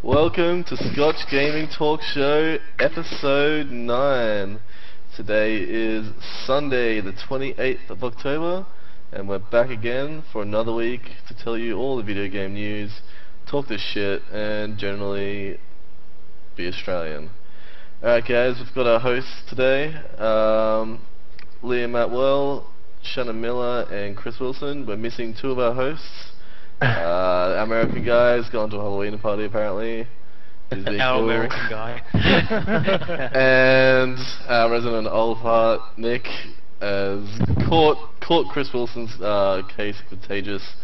Welcome to Scotch Gaming Talk Show, episode 9. Today is Sunday, the 28th of October, and we're back again for another week to tell you all the video game news, talk this shit, and generally be Australian. Alright guys, we've got our hosts today, Liam Atwell, Shannon Miller, and Chris Wilson. We're missing two of our hosts. Our American guy's gone to a Halloween party apparently. He's being Our cool. American guy. And our resident old heart, Nick, has caught Chris Wilson's case of contagious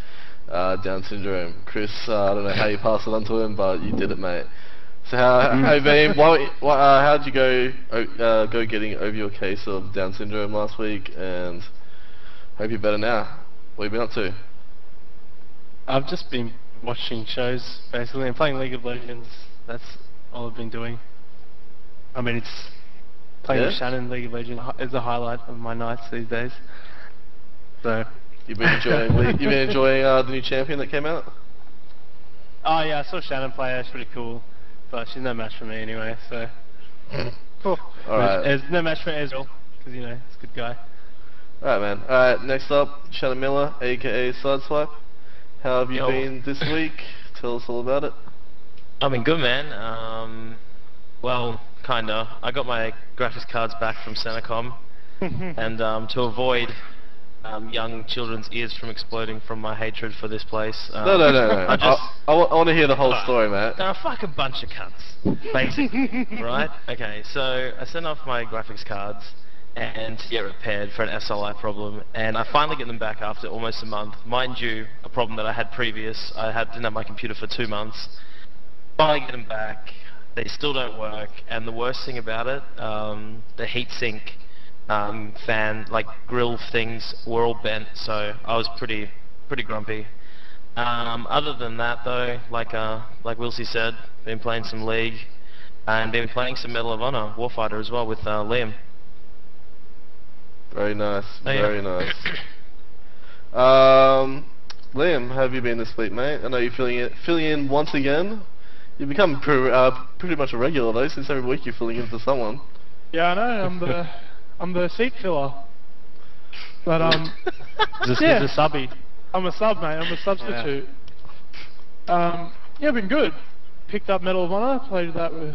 Down syndrome. Chris, I don't know how you passed it on to him, but you did it, mate. So how you been? How'd you go getting over your case of Down syndrome last week? And hope you're better now. What have you been up to? I've just been watching shows, basically, and playing League of Legends. That's all I've been doing. I mean, it's playing with Shannon in League of Legends is the highlight of my nights these days. So You've been enjoying the new champion that came out? oh yeah, I saw Shannon play. That's pretty cool, but she's no match for me anyway. So cool. Alright. There's no match for Ezreal because he's a good guy. Alright, man. Alright, next up, Shannon Miller, aka Sideswipe. How have you been this week? Tell us all about it. I've been good, man. Well, kinda. I got my graphics cards back from Senecom, and to avoid young children's ears from exploding from my hatred for this place. No. I want to hear the whole story, mate. Fuck a bunch of cunts, basically. Right? Okay, so I sent off my graphics cards and to get repaired for an SLI problem, and I finally get them back after almost a month. Mind you, a problem that I had previous. didn't have my computer for 2 months. Finally get them back. They still don't work, and the worst thing about it, the heatsink fan, like grill things, were all bent. So I was pretty grumpy. Other than that, though, like Wilsey said, been playing some League, and been playing some Medal of Honor Warfighter as well with Liam. Very nice, Oh, yeah. very nice. Liam, how have you been this week, mate? I know you're filling in once again. You've become pretty much a regular though, since every week you're filling in for someone. Yeah, I know. I'm the seat filler. But Just yeah. a subby. I'm a sub, mate. I'm a substitute. Yeah, been good. Picked up Medal of Honor.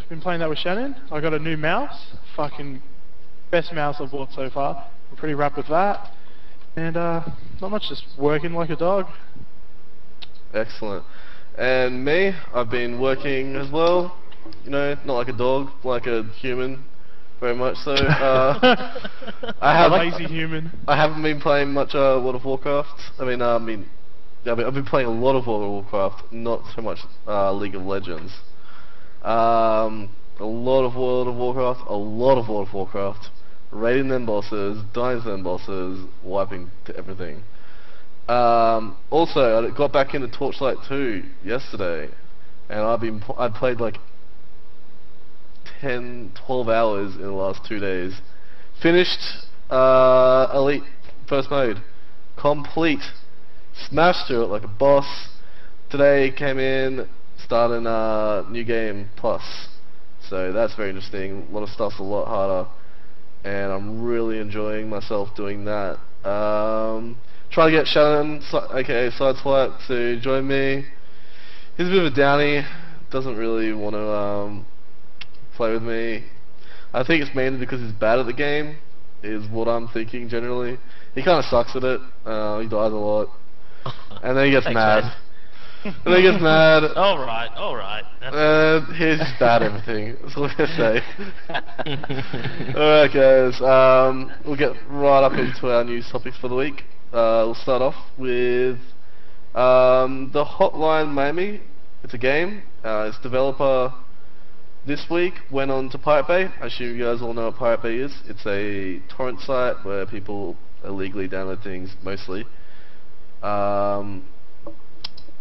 Been playing that with Shannon. I got a new mouse. Fucking best mouse I've bought so far. I'm pretty wrapped with that. And not much, just working like a dog. Excellent. And me, I've been working as well. You know, not like a dog, like a human, very much so. A lazy human. I haven't been playing much World of Warcraft. I've been playing a lot of World of Warcraft, not so much League of Legends. A lot of World of Warcraft, raiding them bosses, dying to them bosses, wiping to everything. Also, I got back into Torchlight 2 yesterday, and I played like 10, 12 hours in the last 2 days. Finished Elite First Mode, complete, smashed through it like a boss. Today came in, starting New Game Plus, so that's very interesting. A lot of stuff's a lot harder, and I'm really enjoying myself doing that. Try to get Shannon, aka Sideswipe, to join me. He's a bit of a downy, doesn't really want to play with me. I think it's mainly because he's bad at the game, is what I'm thinking generally. He kind of sucks at it, he dies a lot, and then he gets mad. And then he gets mad. Alright. He's just bad at everything, that's all I'm going to say. Alright guys, we'll get right up into our news topics for the week. We'll start off with the Hotline Miami. It's a game. Its developer this week went on to Pirate Bay. I assume you guys all know what Pirate Bay is. It's a torrent site where people illegally download things, mostly.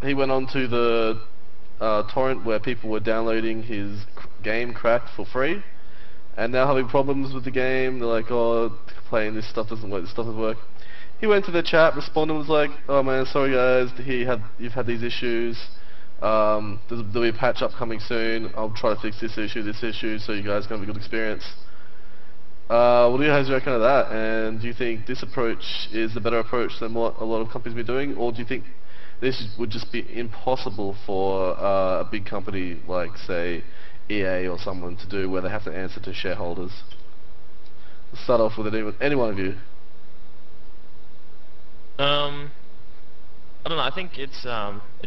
He went on to the torrent where people were downloading his game cracked for free. and now having problems with the game. They're like, oh, complaining this stuff doesn't work, this stuff doesn't work. He went to the chat, responded, was like, oh man, sorry guys, you've had these issues. There'll be a patch up coming soon. I'll try to fix this issue, so you guys can have a good experience. What do you guys reckon of that? And do you think this approach is the better approach than what a lot of companies have been doing, or do you think this would just be impossible for a big company like, say, EA or someone to do, where they have to answer to shareholders? Let's start off with any one of you. I don't know. I think it's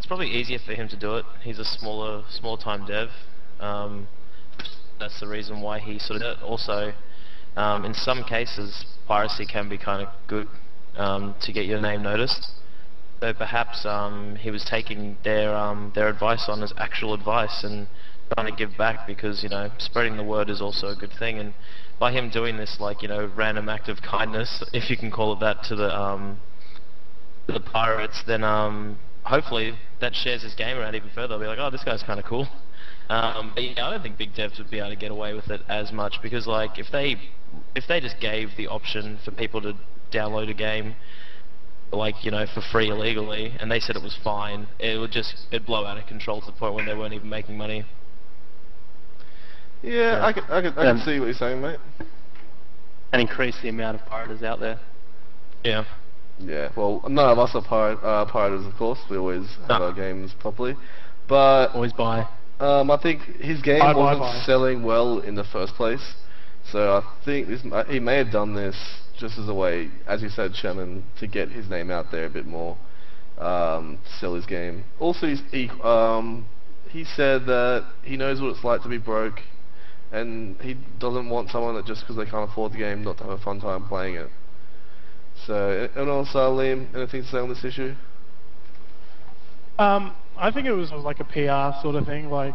probably easier for him to do it. He's a small time dev. That's the reason why he sort of did it. Also, in some cases, piracy can be kind of good to get your name noticed. So perhaps he was taking their advice on as actual advice and trying to give back, because, you know, spreading the word is also a good thing. And by him doing this, like, you know, random act of kindness, if you can call it that, to the pirates, then hopefully that shares his game around even further. They'll be like, oh, this guy's kind of cool. But yeah, I don't think big devs would be able to get away with it as much, because, like, if they just gave the option for people to download a game, like, you know, for free illegally, and they said it was fine, it'd blow out of control to the point where they weren't even making money. Yeah, I can see what you're saying, mate. And increase the amount of pirates out there. Yeah. Yeah, well, none of us are pirates, of course. We always have our games properly. But always buy. I think his game wasn't selling well in the first place. So I think he may have done this just as a way, as you said, Shannon, to get his name out there a bit more, to sell his game. Also, he said that he knows what it's like to be broke, and he doesn't want someone that just because they can't afford the game not to have a fun time playing it. So, anyone else, Liam, anything to say on this issue? I think it was like a PR sort of thing. Like,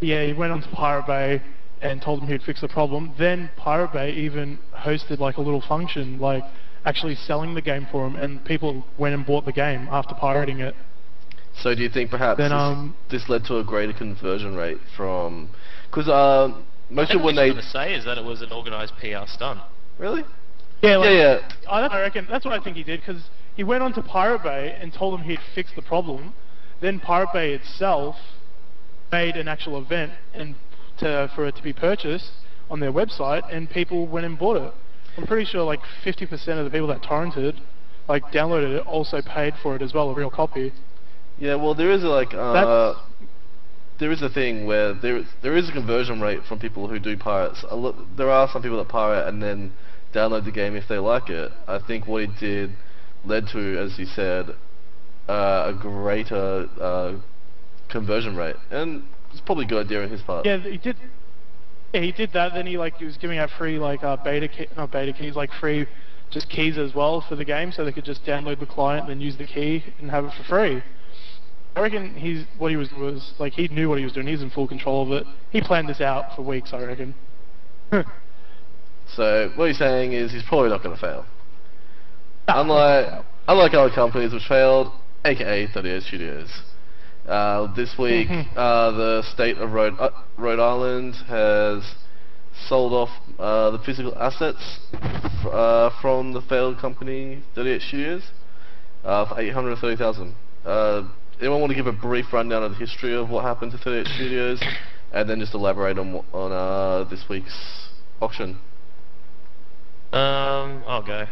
yeah, he went onto Pirate Bay and told them he'd fix the problem. Then Pirate Bay even hosted like a little function, like actually selling the game for him, and people went and bought the game after pirating it. So do you think perhaps this led to a greater conversion rate from... Because most people when they... What I say is that it was an organised PR stunt. Really? Yeah, like, yeah. I reckon that's what I think he did, because he went onto Pirate Bay and told them he'd fix the problem. Then Pirate Bay itself made an actual event and for it to be purchased on their website, and people went and bought it. I'm pretty sure like 50% of the people that torrented, like downloaded it, also paid for it as well, a real copy. Yeah, well, there is a thing where there is a conversion rate from people who do pirates. There are some people that pirate and then download the game if they like it. I think what he did led to, as you said, a greater conversion rate, and it's probably a good idea on his part. Yeah, he did. Yeah, he did that. Then he was giving out free not beta keys, like free just keys as well for the game, so they could just download the client and then use the key and have it for free. I reckon he knew what he was doing. He's in full control of it. He planned this out for weeks, I reckon. So what he's saying is he's probably not going to fail. Unlike other companies which failed, aka 38 Studios. This week, the state of Rhode Island has sold off the physical assets from the failed company 38 Studios for $830,000. Anyone want to give a brief rundown of the history of what happened to 38 Studios, and then just elaborate on this week's auction? I'll go.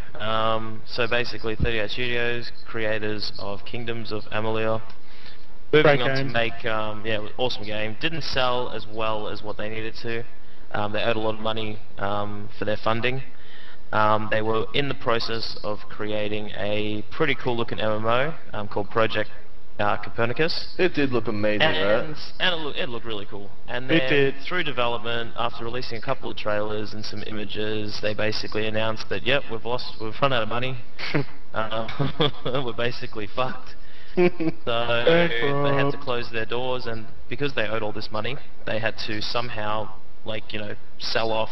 So basically, 38 Studios, creators of Kingdoms of Amalur, moving on to make, awesome game. Didn't sell as well as what they needed to. They owed a lot of money for their funding. They were in the process of creating a pretty cool looking MMO called Project Copernicus. It did look amazing, right? And it looked really cool. And then through development, after releasing a couple of trailers and some images, they basically announced that, yep, we've run out of money. We're basically fucked. So they had to close their doors, and because they owed all this money, they had to somehow, sell off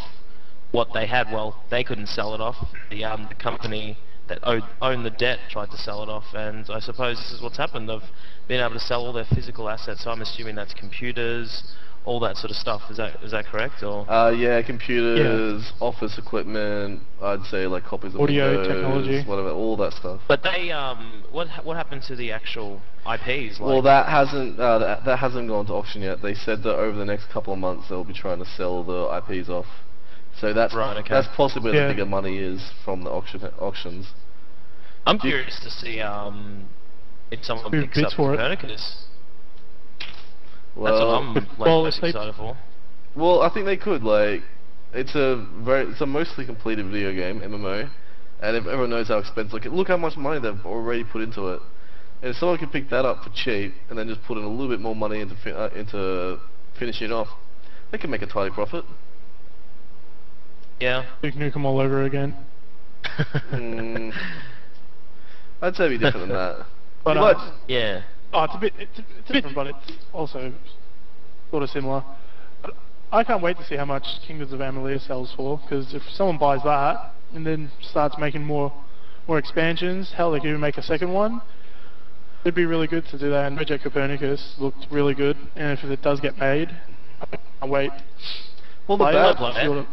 what they had. Well, they couldn't sell it off. The company that owned the debt tried to sell it off, and I suppose this is what's happened. They've been able to sell all their physical assets, so I'm assuming that's computers all that sort of stuff. Is that correct? Or Yeah, computers, office equipment. I'd say like copies of Audio Windows, technology. whatever, all that stuff. but they what happened to the actual IPs? Like, Well, that hasn't gone to auction yet. They said that over the next couple of months they'll be trying to sell the IPs off. So that's Right, okay. that's possibly where Yeah. the bigger money is from the auctions. I'm curious to see if someone Who picks bids up for it? Copernicus. That's what Well, I'm like, well, most if they- excited for. well, I think they could. Like, it's a mostly completed video game, MMO, and if everyone knows how expensive, look how much money they've already put into it. And if someone could pick that up for cheap and then just put in a little bit more money into finishing it off, they can make a tidy profit. Yeah. Duke Nukem all over again. Mm, I'd say it'd be different than that. But You might- Yeah. oh, it's a bit different, but it's also sort of similar. But I can't wait to see how much Kingdoms of Amalur sells for, because if someone buys that and then starts making more expansions, hell, they could even make a second one. It'd be really good to do that, and Project Copernicus looked really good, and if it does get made, I can't wait. well, Play it, play it. see what it-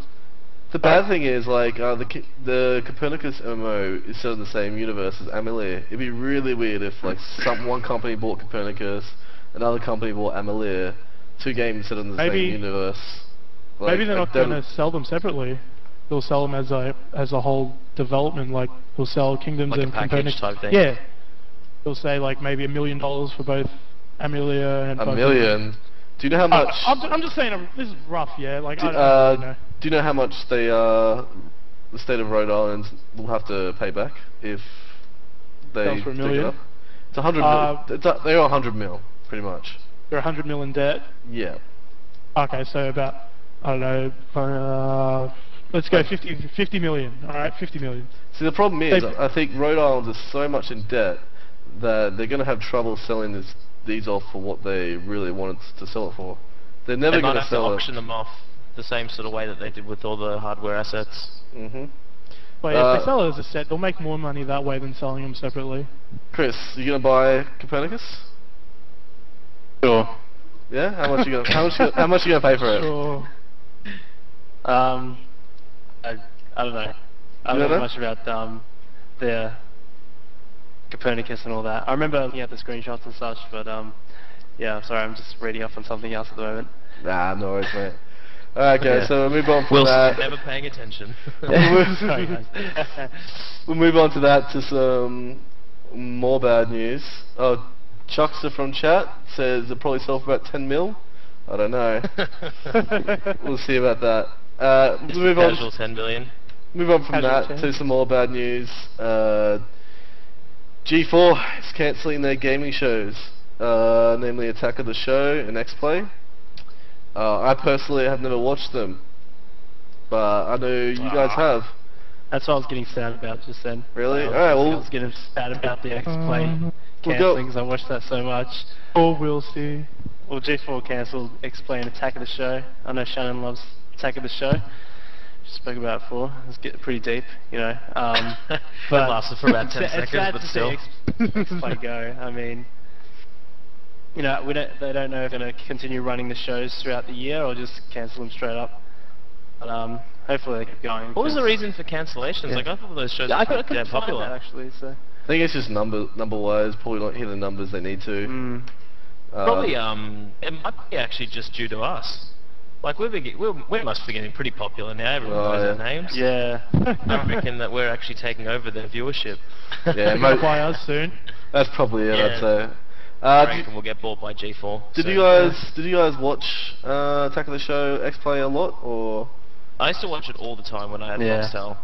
the bad thing is, like, the Copernicus MMO is still in the same universe as Amalur. It'd be really weird if, like, one company bought Copernicus, another company bought Amalur, two games set in the Maybe- same universe. Like, Maybe they're I not don't- going to sell them separately. They'll sell them as a whole development. Like they'll sell Kingdoms Like a and package Copernicus. type thing. Yeah, they'll say like maybe $1 million for both Amelia and. A fucking- million. Do you know how much? I'm just saying. This is rough. Yeah, like do, I don't really know. do you know how much the state of Rhode Island will have to pay back if they Sells for $1 dig it million? up? It's 100 mil. They're 100 mil, pretty much. They're 100 mil in debt. Yeah. Okay, so about I don't know. Let's go 50 million. All right, 50 million. See, the problem is, They- I think Rhode Island is so much in debt that they're going to have trouble selling these off for what they really wanted to sell it for. They're never They going might to have to sell auction them off the same sort of way that they did with all the hardware assets. it. But if they sell it as a set, they'll make more money that way than selling them separately. Chris, you going to buy Copernicus? Sure. Yeah? How much you going how much you going to pay for it? Sure. I don't know. I You don't don't know know? much about the Copernicus and all that. I remember looking at the screenshots and such, but yeah, sorry, I'm just reading off on something else at the moment. Nah, no worries, mate. Alright, okay, Yeah. so we'll move on from Will's that. never paying attention. Sorry, guys. We'll move on to that to some more bad news. Oh, Chuckster from chat says it'll probably sell for about 10 mil. I don't know. We'll see about that. Just Move for on. casual 10 billion. Move on from Casual that 10. to some more bad news. G4 is cancelling their gaming shows, namely Attack of the Show and X-Play. I personally have never watched them, but I know you guys have. That's what I was getting sad about just then. Really? I was, Alright, I well- was getting sad about the X-Play We'll go- cancelling because I watched that so much. Or we'll see. Well, G4 cancelled X-Play and Attack of the Show. I know Shannon loves Attack of the Show. Spoke about it before. It's getting pretty deep, you know. That But lasted for about 10 it's seconds, sad but to still. see X-Play go. I mean, you know, they don't know if they're going to continue running the shows throughout the year or just cancel them straight up. But hopefully they keep going. What was the 'cause- reason for cancellations? Yeah. Like, I thought those shows Yeah, were I pretty couldn't damn find popular. that actually. So. I think it's just number wise, probably not hitting the numbers they need to. Mm. Probably, it might be actually just due to us. Like, we must be getting pretty popular now. Everyone Oh, knows yeah. our names. Yeah. I reckon that we're actually taking over their viewership. Yeah, Buy us soon. that's probably it. Yeah. I'd say. I reckon we'll get bought by G4. Did so- you guys watch Attack of the Show X-Play a lot, or? I used to watch it all the time when I had Yeah. Foxtel.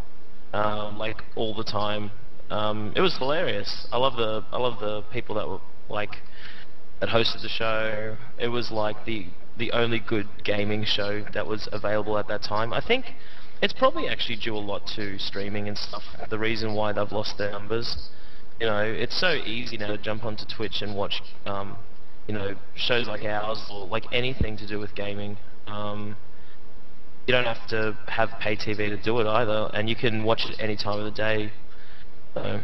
Like all the time. It was hilarious. I love the people that were that hosted the show. It was like the only good gaming show that was available at that time. I think it's probably actually due a lot to streaming and stuff. The reason why they've lost their numbers. You know, it's so easy now to jump onto Twitch and watch, you know, shows like ours or like anything to do with gaming. You don't have to have pay TV to do it either, and you can watch it any time of the day. So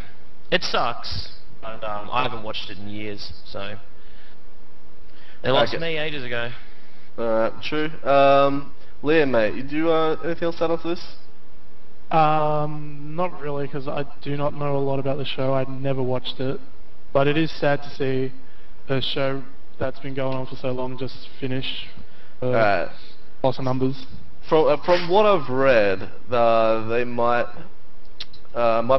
it sucks, but I haven't watched it in years. So they lost Okay. me ages ago. Alright, true. Liam, mate, you do anything else to add on to this? Not really, because I do not know a lot about the show. I never watched it, but it is sad to see a show that's been going on for so long just finish. Alright. Lots of numbers. From what I've read, they might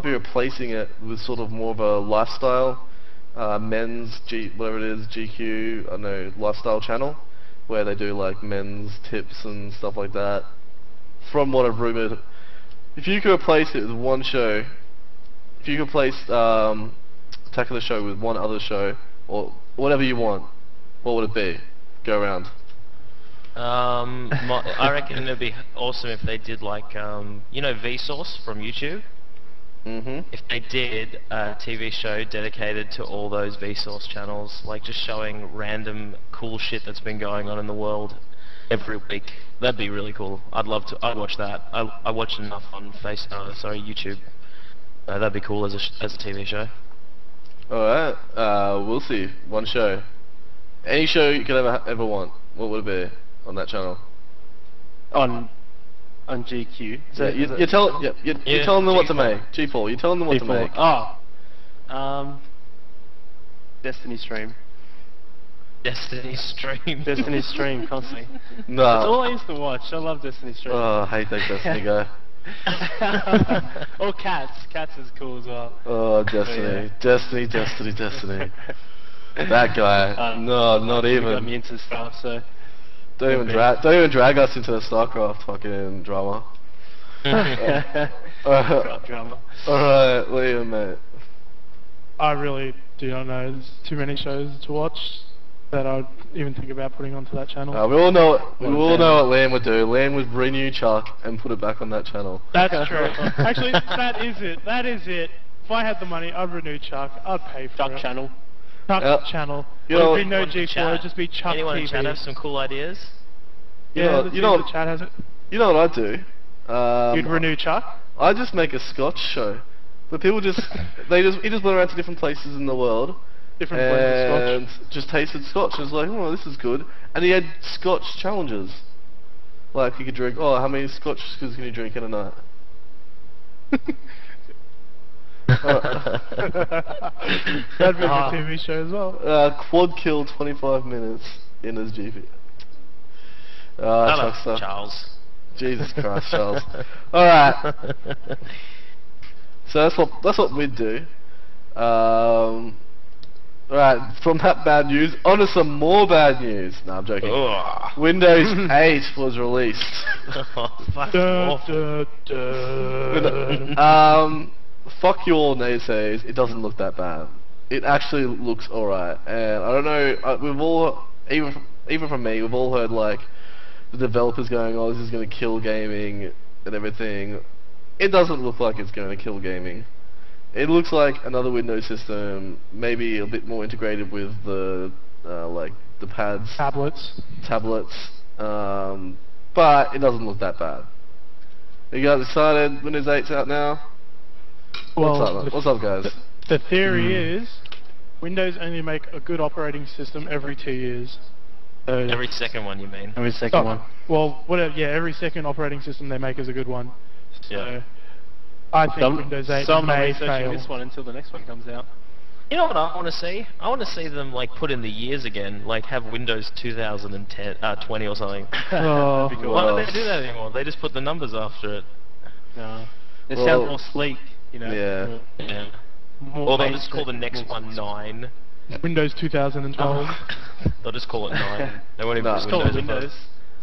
be replacing it with sort of more of a lifestyle, men's whatever it is, GQ, I don't know, lifestyle channel, where they do like men's tips and stuff like that. From what I've rumored, if you could replace it with one show, if you could replace Attack of the Show with one other show, or whatever you want, what would it be? Go around. I reckon it'd be awesome if they did like, you know, Vsauce from YouTube. If they did a TV show dedicated to all those Vsauce channels, like just showing random cool shit that's been going on in the world every week, that'd be really cool. I'd watch that. I watch enough on YouTube. That'd be cool as a TV show. Alright, we'll see. One show. Any show you could ever want, what would it be on that channel? On GQ. Yeah, you're telling them what to make. G4, you're telling them what to make. Oh. Destiny Stream. Destiny Stream. Destiny Stream, constantly. No. That's all I used to watch. I love Destiny Stream. Oh, I hate that Destiny guy. Or Cats. Cats is cool as well. Oh, Destiny. Destiny. That guy. No, not He even. got me into stuff, so... Don't even drag us into the StarCraft fucking drama. Drama. Alright, Liam, mate. I really do not know. There's too many shows to watch that I'd even think about putting onto that channel. We all know what Liam would do. Liam would renew Chuck and put it back on that channel. That's true. Actually, that is it. That is it. If I had the money, I'd renew Chuck. I'd pay for Chuck it. channel. Chuck channel. You know, It'd be no G4, it'd just be Chuck Anyone TV. in chat have some cool ideas? Yeah, you know the chat has it. You know what I'd do? You'd renew Chuck? I'd just make a Scotch show. But people he just went around to different places in the world. Different blends of and just tasted Scotch and was like, oh, this is good. And he had Scotch challenges. Like, you could drink, oh, how many Scotch can you drink in a night? That'd be a TV show as well. Quad kill 25 minutes in his GP. Hello, Charles. Jesus Christ, Charles. Alright. So that's what we'd do. Alright, from that bad news, on to some more bad news. No, I'm joking. Windows 8 was released. Fuck fuck you all naysayers, it doesn't look that bad. It actually looks alright. And I don't know, we've all, even from me, we've all heard like, the developers going, oh, this is going to kill gaming and everything. It doesn't look like it's going to kill gaming. It looks like another Windows system, maybe a bit more integrated with the like the pads, tablets. But it doesn't look that bad. You guys excited? Windows 8's out now. Well, what's up, guys? The theory is Windows only make a good operating system every 2 years. So every second one, you mean? Every second one. Well, whatever. Yeah, every second operating system they make is a good one. So Yeah. I think Windows 8 may fail. This one until the next one comes out. You know what I want to see? I want to see them like put in the years again, like have Windows 2020 or something. Oh, That'd be cool. Why don't they do that anymore? They just put the numbers after it. No. It Well, sounds more sleek, you know. Yeah. Yeah. More Or they'll just call the basic, next more one 9. Windows 2012. They'll just call it 9. They won't even Nah. put Call it Windows. Windows.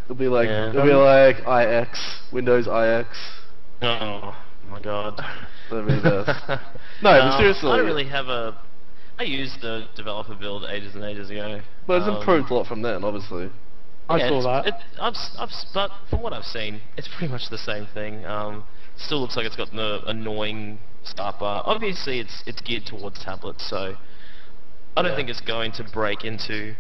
It'll be like Yeah. IX, Windows IX. Oh my god. That'd be the best. No, but seriously. I don't really have a... I used the developer build ages and ages ago. But it's improved a lot from then, obviously. I Yeah, saw that. but from what I've seen, it's pretty much the same thing. Still looks like it's got the annoying start bar. Obviously, it's geared towards tablets, so I don't think it's going to break into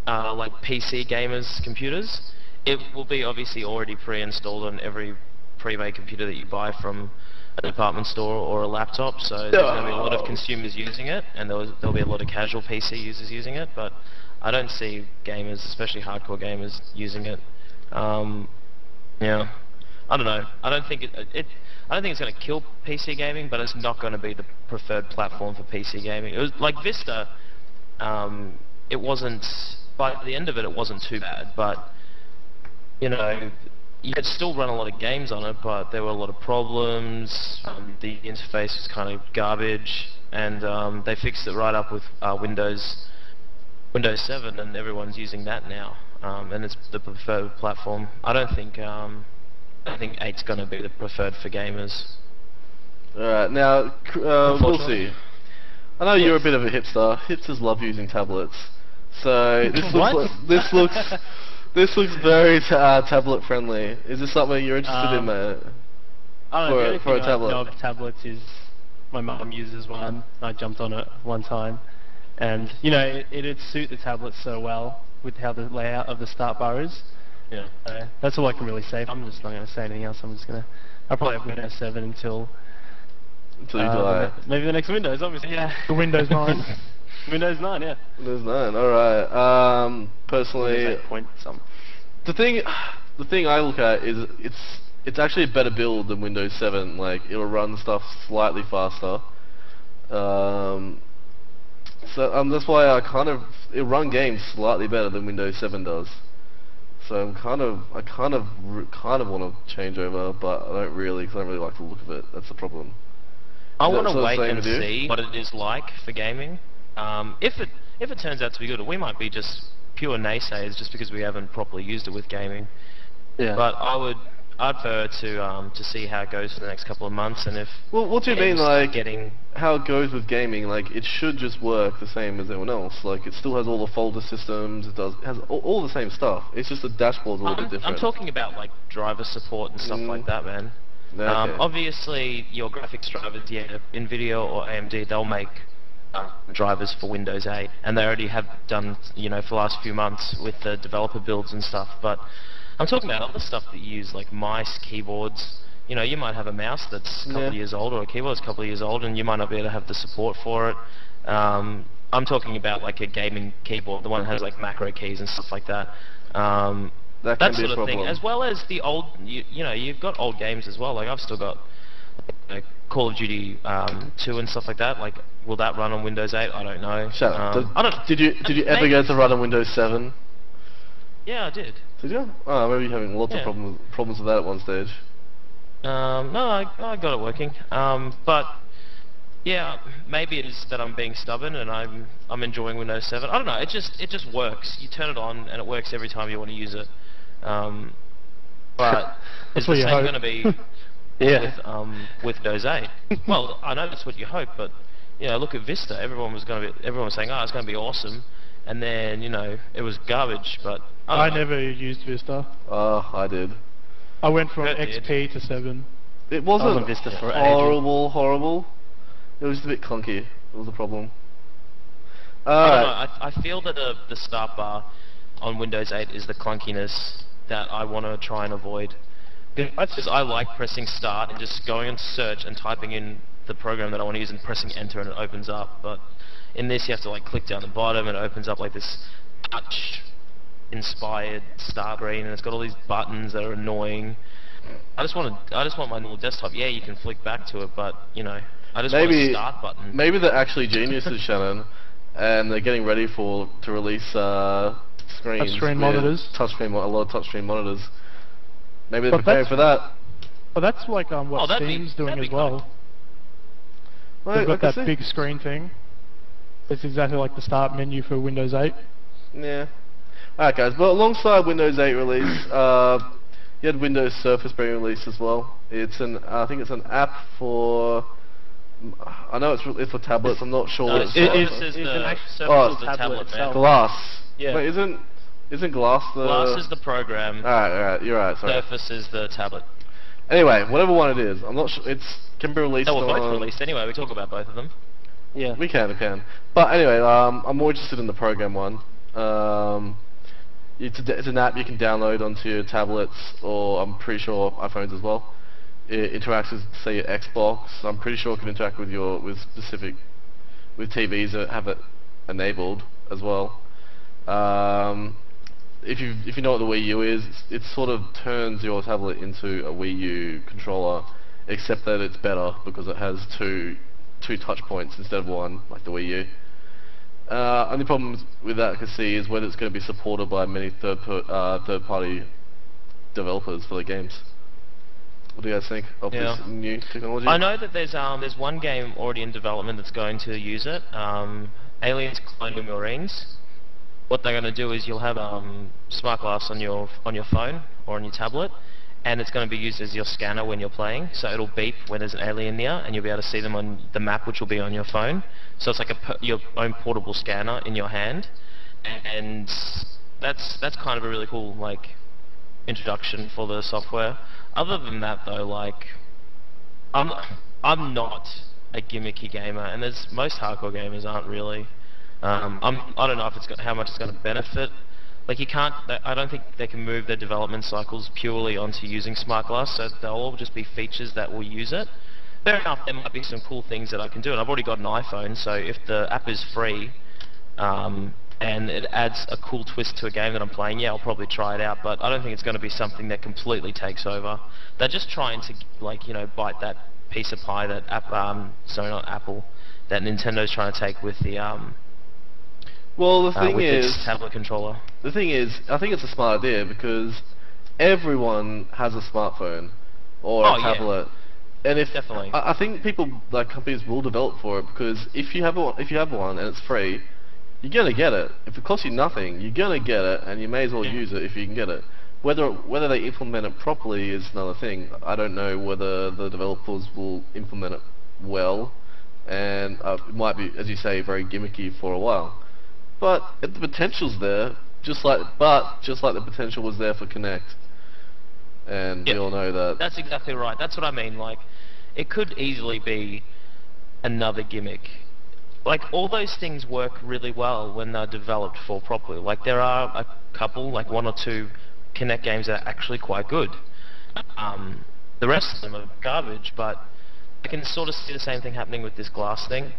like PC gamers' computers. It will be obviously already pre-installed on every pre-made computer that you buy from a department store or a laptop, so there's going to be a lot of consumers using it, and there'll be a lot of casual PC users using it, but I don't see gamers, especially hardcore gamers, using it. Yeah, I don't know. I don't think I don't think it's going to kill PC gaming, but it's not going to be the preferred platform for PC gaming. It was like Vista. It wasn't. By the end of it, it wasn't too bad, but you know, you could still run a lot of games on it, but there were a lot of problems. The interface was kind of garbage, and they fixed it right up with Windows 7, and everyone's using that now, and it's the preferred platform. I don't think 8's going to be the preferred for gamers. Alright, now, we'll see. I know you're a bit of a hipster. Hipsters love using tablets. So, this looks very tablet friendly. Is this something you're interested in, mate? I don't know, for a tablet? I know of tablets is, my mum uses one, I jumped on it one time. And, you know, it'd suit the tablet so well with how the layout of the start bar is. Yeah. That's all I can really say. I'm just not going to say anything else. I'll probably have Windows 7 until you die. maybe the next Windows, obviously. Yeah. The Windows 9. Windows 9, yeah. Windows 9, alright. Personally, Windows 8 point some. the thing I look at is it's actually a better build than Windows 7. Like, it'll run stuff slightly faster. So that's why it'll run games slightly better than Windows 7 does. So I kind of want to change over, but I don't really, because I don't really like the look of it. That's the problem. I want to wait and see what it is like for gaming. If it turns out to be good, we might be just pure naysayers just because we haven't properly used it with gaming. Yeah. But I'd prefer to see how it goes for the next couple of months, and if what do you mean, like getting how it goes with gaming? Like, it should just work the same as everyone else. Like, it still has all the folder systems. It has all the same stuff. It's just the dashboard's a little bit different. I'm talking about like driver support and stuff like that, man. Okay. Obviously, your graphics drivers, yeah, NVIDIA or AMD, they'll make drivers for Windows 8, and they already have done, you know, for the last few months with the developer builds and stuff. But I'm talking about other stuff that you use, like mice, keyboards. You know, you might have a mouse that's a couple of years old, or a keyboard that's a couple of years old, and you might not be able to have the support for it. I'm talking about like a gaming keyboard, the one that has like macro keys and stuff like that. That sort of thing, as well as the old, you know, you've got old games as well. Like, I've still got Call of Duty 2 and stuff like that. Like, will that run on Windows 8? I don't know. Shut up. I don't. Did you ever get to run on Windows 7? Yeah, I did. Did you? Oh, maybe you're having lots of problems with that at one stage. No, I got it working. But yeah, maybe it is that I'm being stubborn and I'm enjoying Windows 7. I don't know. It just works. You turn it on and it works every time you want to use it. But is the same going to be with Windows 8? Well, I know that's what you hope, but you know, look at Vista. Everyone was saying, oh, it's going to be awesome, and then, you know, it was garbage. But I never used Vista. Oh, I did. I went from XP to 7. It wasn't on Vista for horrible. It was just a bit clunky. It was a problem. I don't know. I feel that the start bar on Windows 8 is the clunkiness that I want to try and avoid. Because I like pressing start and just going and search and typing in the program that I want to use and pressing enter and it opens up. But in this you have to like click down the bottom and it opens up like this touch inspired start screen, and it's got all these buttons that are annoying. I just want my normal desktop. Yeah, you can flick back to it, but you know, I just want a start button. Maybe they're actually geniuses, Shannon, and they're getting ready to release screens. Touchscreen monitors. A lot of touchscreen monitors. Maybe they're preparing for that. Well, that's like what Steam's doing as well. They've got that big screen thing. It's exactly like the start menu for Windows 8. Yeah. Alright guys, well, alongside Windows 8 release, you had Windows Surface being released as well. I think it's an app for, I know it's for tablets, I'm not sure what it's for. The tablet itself. Glass. Yeah. Wait, isn't Glass the... Glass is the program. Alright, you're right, sorry. Surface is the tablet. Anyway, whatever one it is, I'm not sure, can be released on... They were both released anyway, we talk about both of them. Yeah. We can. But anyway, I'm more interested in the program one. It's an app you can download onto your tablets, or I'm pretty sure iPhones as well. It interacts with, say, your Xbox. I'm pretty sure it can interact with TVs that have it enabled as well. If you know what the Wii U is, it sort of turns your tablet into a Wii U controller, except that it's better because it has two touch points instead of one, like the Wii U. Only problem with that I can see is whether it's going to be supported by many third-party developers for the games. What do you guys think of this new technology? I know that there's one game already in development that's going to use it. Aliens Colonial Marines. What they're going to do is you'll have smart glass on your phone or on your tablet, and it's going to be used as your scanner when you're playing. So it'll beep when there's an alien near, and you'll be able to see them on the map, which will be on your phone. So it's like your own portable scanner in your hand, and that's kind of a really cool introduction for the software. Other than that, though, I'm not a gimmicky gamer, and most hardcore gamers aren't really. I don't know if how much it's going to benefit. I don't think they can move their development cycles purely onto using smart glass, so they'll all just be features that will use it. Fair enough, there might be some cool things that I can do, and I've already got an iPhone, so if the app is free, and it adds a cool twist to a game that I'm playing, yeah, I'll probably try it out, but I don't think it's going to be something that completely takes over. They're just trying to, bite that piece of pie that that Nintendo's trying to take with the, well, the thing is, its tablet controller. The thing is, I think it's a smart idea because everyone has a smartphone or a tablet, and definitely, I think companies will develop for it because if you have one and it's free, you're gonna get it. If it costs you nothing, you're gonna get it, and you may as well use it if you can get it. Whether they implement it properly is another thing. I don't know whether the developers will implement it well, and it might be, as you say, very gimmicky for a while. But the potential's there, just like the potential was there for Kinect, and we all know that. That's exactly right. That's what I mean. It could easily be another gimmick. All those things work really well when they're developed for properly. There are a couple, one or two Kinect games that are actually quite good. The rest of them are garbage, but I can sort of see the same thing happening with this glass thing.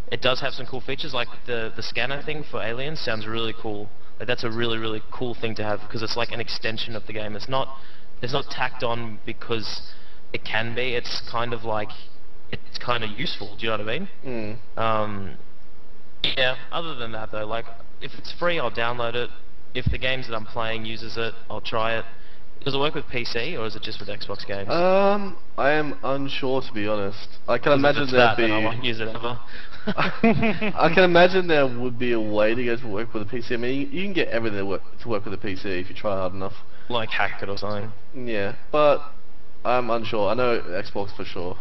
It does have some cool features, like the scanner thing for Aliens sounds really cool. That's a really, really cool thing to have because it's like an extension of the game. It's not tacked on because it can be. It's kind of useful. Do you know what I mean? Yeah. Other than that, though, if it's free, I'll download it. If the games that I'm playing uses it, I'll try it. Does it work with PC or is it just with Xbox games? I am unsure, to be honest. I can imagine there'd be. I won't use it ever. I can imagine there would be a way to get to work with a PC. I mean, you can get everything to work with a PC if you try hard enough. Hack it or something. Yeah, but I'm unsure. I know Xbox for sure.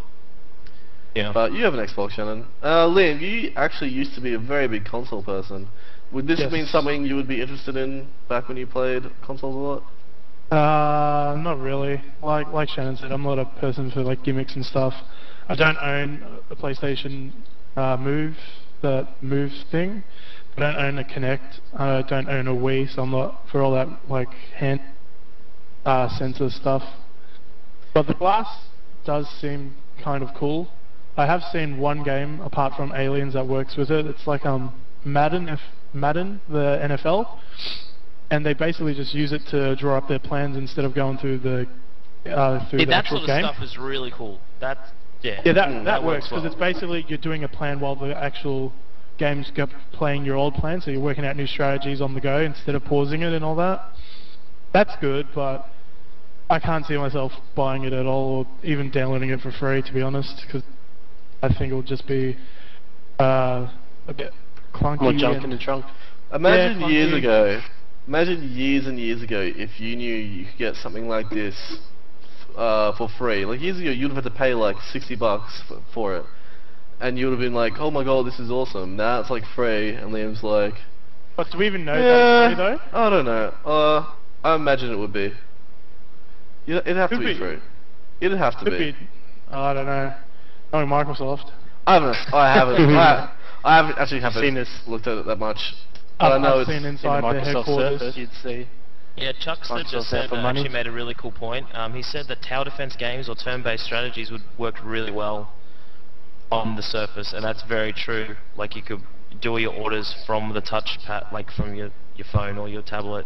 Yeah. But you have an Xbox, Shannon. Liam, you actually used to be a very big console person. Would this have been something you would be interested in back when you played consoles a lot? Not really. Like Shannon said, I'm not a person for gimmicks and stuff. I don't own a PlayStation Move, that Move thing. I don't own a Kinect. I don't own a Wii, so I'm not for all that hand sensor stuff. But the glass does seem kind of cool. I have seen one game apart from Aliens that works with it. It's Madden, the NFL. And they basically just use it to draw up their plans instead of going through the actual game. That sort of stuff is really cool. That works because it's basically you're doing a plan while the actual game's playing your old plan, so you're working out new strategies on the go instead of pausing it and all that. That's good, but I can't see myself buying it at all or even downloading it for free, to be honest, because I think it'll just be a bit clunky. More junk in the trunk. Imagine years and years ago if you knew you could get something like this for free. Years ago you'd have had to pay $60 for it, and you would have been like, oh my god, this is awesome. Now it's free, and Liam's like, but do we even know that it's free though? I don't know. I imagine it would be. It'd have to be free. It'd have to be. I don't know. Knowing Microsoft. I haven't actually looked at it that much. I've seen inside the headquarters. Surface, you'd see. Yeah, Chuckster just said actually made a really cool point. He said that tower defense games or turn-based strategies would work really well on the Surface, and that's very true. do all your orders from the touchpad, like from your phone or your tablet.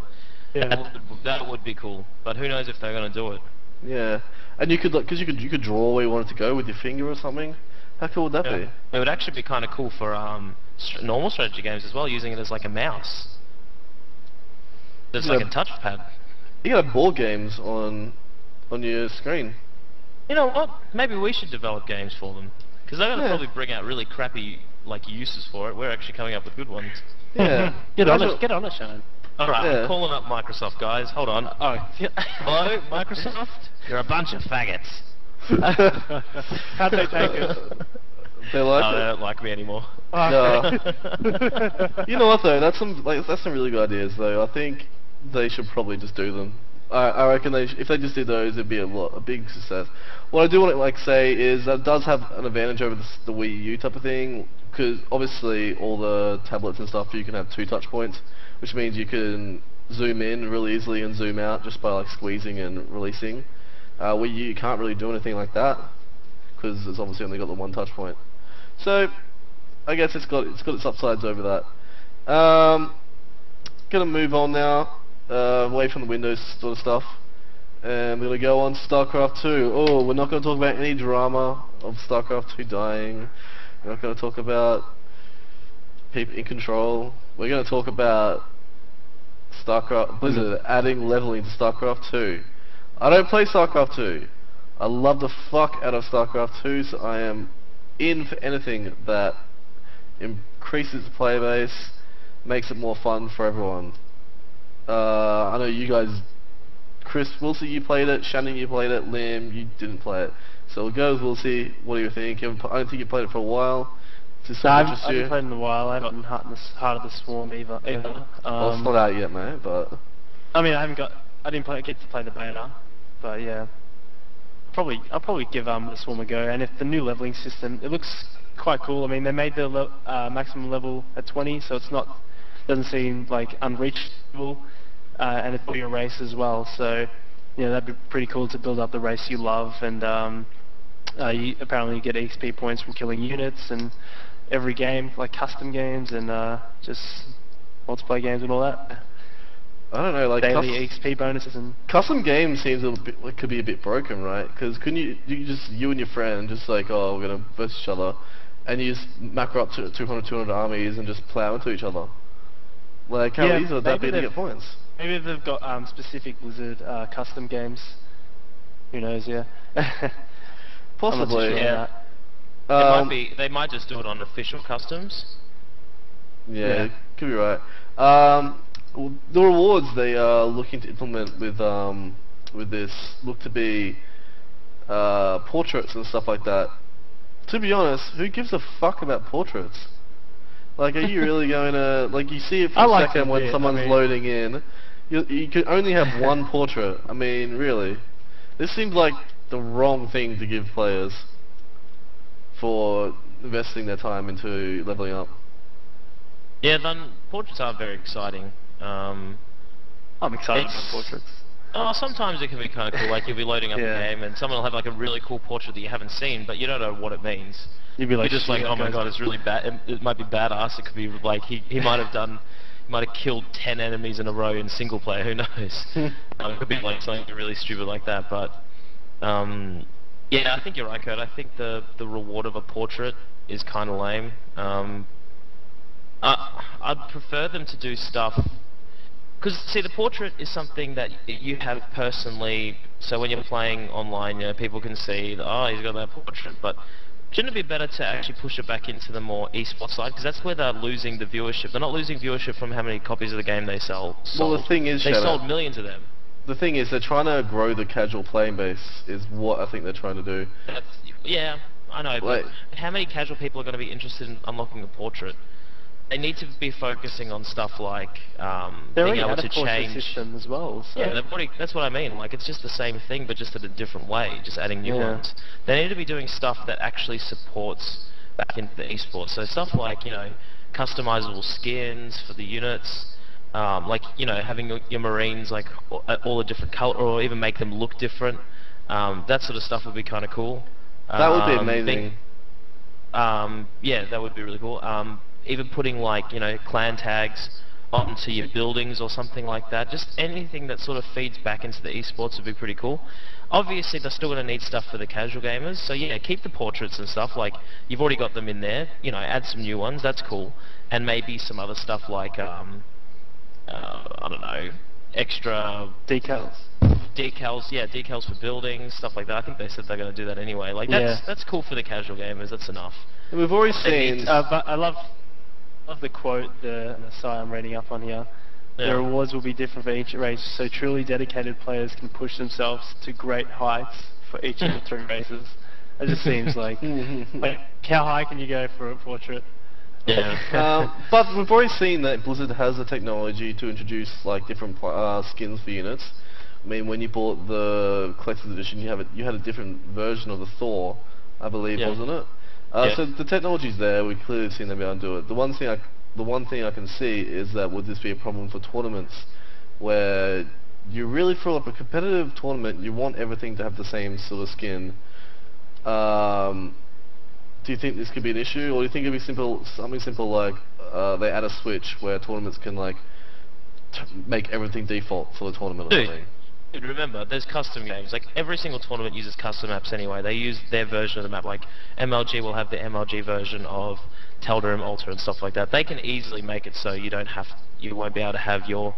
Yeah. That would be cool. But who knows if they're going to do it? Yeah, and you could like, cause you could draw where you want it to go with your finger or something. How cool would that be? It would actually be kind of cool for normal strategy games as well, using it as like a mouse. It's like a touchpad. You can have board games on your screen. You know what? Maybe we should develop games for them, because they're going to probably bring out really crappy like uses for it. We're actually coming up with good ones. Yeah. Get on it, Shannon. Alright, Yeah. I'm calling up Microsoft, guys. Hold on. Oh, hello, Microsoft? You're a bunch of faggots. How'd they take it? They like Oh, it. they don't like me anymore. No. You know what though? That's some really good ideas though. I think they should probably just do them. I reckon if they just did those, it'd be a big success. What I do want to like say is that it does have an advantage over the Wii U type of thing, because obviously all the tablets and stuff you can have 2 touch points, which means you can zoom in really easily and zoom out just by like squeezing and releasing. Wii U you can't really do anything like that because it's obviously only got the 1 touch point. So I guess it's got its upsides over that. Gonna move on now, away from the Windows sort of stuff, and we're gonna go on StarCraft 2. Oh, we're not gonna talk about any drama of StarCraft 2 dying. We're not gonna talk about people in control. We're gonna talk about Blizzard adding leveling to StarCraft 2. I don't play StarCraft 2. I love the fuck out of StarCraft 2, so I am in for anything that increases the player base, makes it more fun for everyone. I know you guys, Chris, Wilsey, you played it, Shannon, you played it, Liam, you didn't play it. So we'll go with Wilsey. What do you think? I don't think you played it for a while. No, I haven't played in a while. I haven't been Heart of the Swarm either. Well, it's not out yet, mate, but... I mean, I didn't get to play the beta, but yeah. I'll probably give the Swarm a go, and if the new leveling system, it looks quite cool. I mean, they made the maximum level at 20, so doesn't seem like unreachable, and it's your race as well, so you know, that'd be pretty cool to build up the race you love, and apparently you get XP points from killing units, and every game, like custom games, and just multiplayer games and all that. I don't know, like daily XP bonuses and custom games seems a bit like, could be a bit broken, right? Because couldn't you and your friend just like, oh, we're gonna versus each other, and you just macro up to 200 armies and just plow into each other. Like how easy would that be to get points? Maybe they've got specific Blizzard custom games. Who knows? Yeah. Possibly. Sure Yeah. They might just do it on official customs. Yeah, could be right. The rewards they are looking to implement with this look to be portraits and stuff like that. To be honest, who gives a fuck about portraits? Like, are you really going to, like, you see it for a second when someone's loading in, you can only have one portrait. I mean, really. This seems like the wrong thing to give players for investing their time into leveling up. Yeah, then portraits are very exciting. I'm excited about portraits. Oh, sometimes it can be kind of cool. Like you'll be loading up a game, and someone will have like a really cool portrait that you haven't seen, but you don't know what it means. You'd be like, you're just like, oh my god, it's really bad. It might be badass. It could be like he might have killed 10 enemies in a row in single player. Who knows? It could be like something really stupid like that. But yeah, I think you're right, Kurt. I think the reward of a portrait is kind of lame. I'd prefer them to do stuff. Because, see, the portrait is something that you have personally, so when you're playing online, you know, people can see, oh, he's got that portrait, but shouldn't it be better to actually push it back into the more esports side? Because that's where they're losing the viewership. They're not losing viewership from how many copies of the game they sell. Well, the thing is, they sold millions of them. The thing is, they're trying to grow the casual playing base, is what I think they're trying to do. Yeah, I know, but how many casual people are going to be interested in unlocking a portrait? They need to be focusing on stuff like being able to change system as well. So. Yeah, that's what I mean. Like it's just the same thing, but just in a different way, just adding new ones. They need to be doing stuff that actually supports back into the esports. So stuff like customizable skins for the units, like having your marines like all the different color, or even make them look different. That sort of stuff would be kind of cool. That would be amazing. Yeah, that would be really cool. even putting like, you know, clan tags onto your buildings or something like that. Just anything that sort of feeds back into the esports would be pretty cool. Obviously, they're still going to need stuff for the casual gamers, so yeah, keep the portraits and stuff. Like, you've already got them in there, you know, add some new ones, that's cool. And maybe some other stuff like, I don't know, extra Decals. decals, yeah, decals for buildings, stuff like that. I think they said they're going to do that anyway. Like, that's cool for the casual gamers, that's enough. And we've already seen... But I love the quote, the site I'm reading up on here. Yeah. The rewards will be different for each race, so truly dedicated players can push themselves to great heights for each of the 3 races. It just seems like how high can you go for a portrait? Yeah. But we've already seen that Blizzard has the technology to introduce like different skins for units. I mean, when you bought the collector's edition, you had a different version of the Thor, I believe, wasn't it? So the technology's there. We've clearly seen them be able to do it. The one thing I can see is that would this be a problem for tournaments, where you really, for like a competitive tournament, you want everything to have the same sort of skin. Do you think this could be an issue, or do you think it'd be something simple like they add a switch where tournaments can like make everything default for the tournament or something? Dude, remember, there's custom games. Like, every single tournament uses custom maps anyway. They use their version of the map. Like, MLG will have the MLG version of Teldarim, Alter, and stuff like that. They can easily make it so you won't be able to have your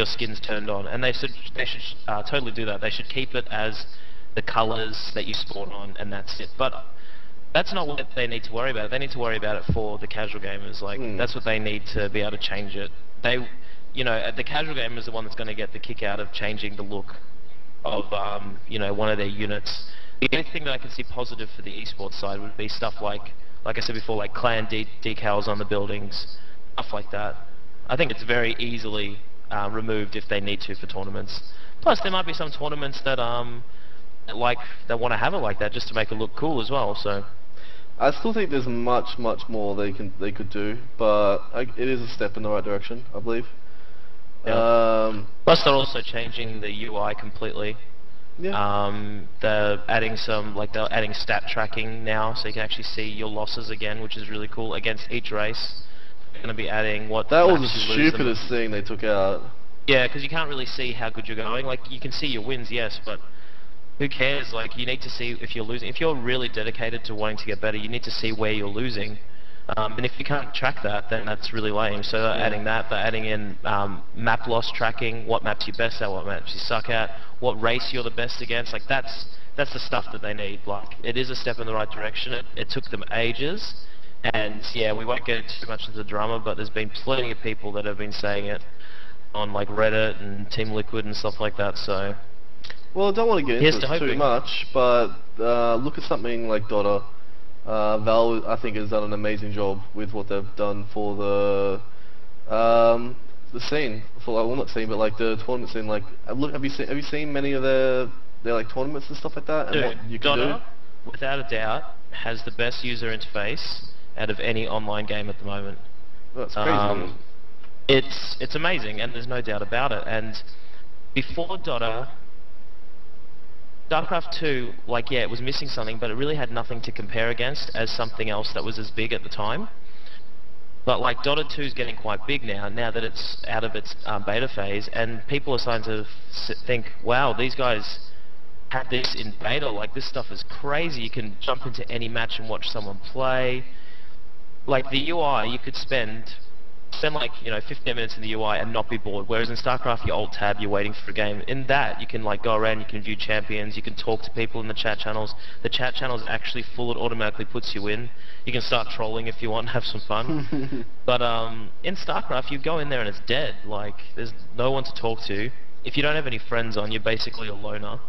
skins turned on. And they should totally do that. They should keep it as the colours that you spawn on, and that's it. But that's not what they need to worry about. They need to worry about it for the casual gamers. Like, that's what they need to be able to change it. You know, the casual gamer is the one that's going to get the kick out of changing the look of, you know, one of their units. The only thing that I can see positive for the esports side would be stuff like I said before, like clan decals on the buildings, stuff like that. I think it's very easily removed if they need to for tournaments. Plus, there might be some tournaments that that want to have it like that just to make it look cool as well. So. I still think there's much more they could do, but it is a step in the right direction, I believe. Yeah. Plus, they're also changing the UI completely. Yeah. They're adding they're adding stat tracking now, so you can actually see your losses again, which is really cool against each race. They're going to be adding what. That was the stupidest thing they took out. Yeah, because you can't really see how good you're going. Like, you can see your wins, yes, but who cares? Like, you need to see if you're losing. If you're really dedicated to wanting to get better, you need to see where you're losing. And if you can't track that, then that's really lame. So they're adding that. They're adding in map loss tracking, what maps you're best at, what maps you suck at, what race you're the best against. Like, that's the stuff that they need. Like, it is a step in the right direction. It took them ages. And yeah, we won't get too much into the drama, but there's been plenty of people that have been saying it on like Reddit and Team Liquid and stuff like that. So. Well, I don't want to get into it too much, but look at something like Dota. Valve, I think, has done an amazing job with what they've done for the scene. For well, not scene, but like the tournament scene. Like, look, have you seen many of their like tournaments and stuff like that? And dude, what you can Dota, without a doubt, has the best user interface out of any online game at the moment. That's crazy. It's amazing, and there's no doubt about it. And before Dota, StarCraft 2, like, yeah, it was missing something, but it really had nothing to compare against as something else that was as big at the time. But like, Dota 2 is getting quite big now that it's out of its beta phase, and people are starting to think, wow, these guys have this in beta, like, this stuff is crazy. You can jump into any match and watch someone play. Like, the UI, you could spend like, you know, 15 minutes in the UI and not be bored, whereas in StarCraft you alt-tab, you're waiting for a game. In that, you can like go around, you can view champions, you can talk to people in the chat channels. The chat channel's actually full, it automatically puts you in. You can start trolling if you want and have some fun. But in StarCraft, you go in there and it's dead. Like, there's no one to talk to. If you don't have any friends on, you're basically a loner.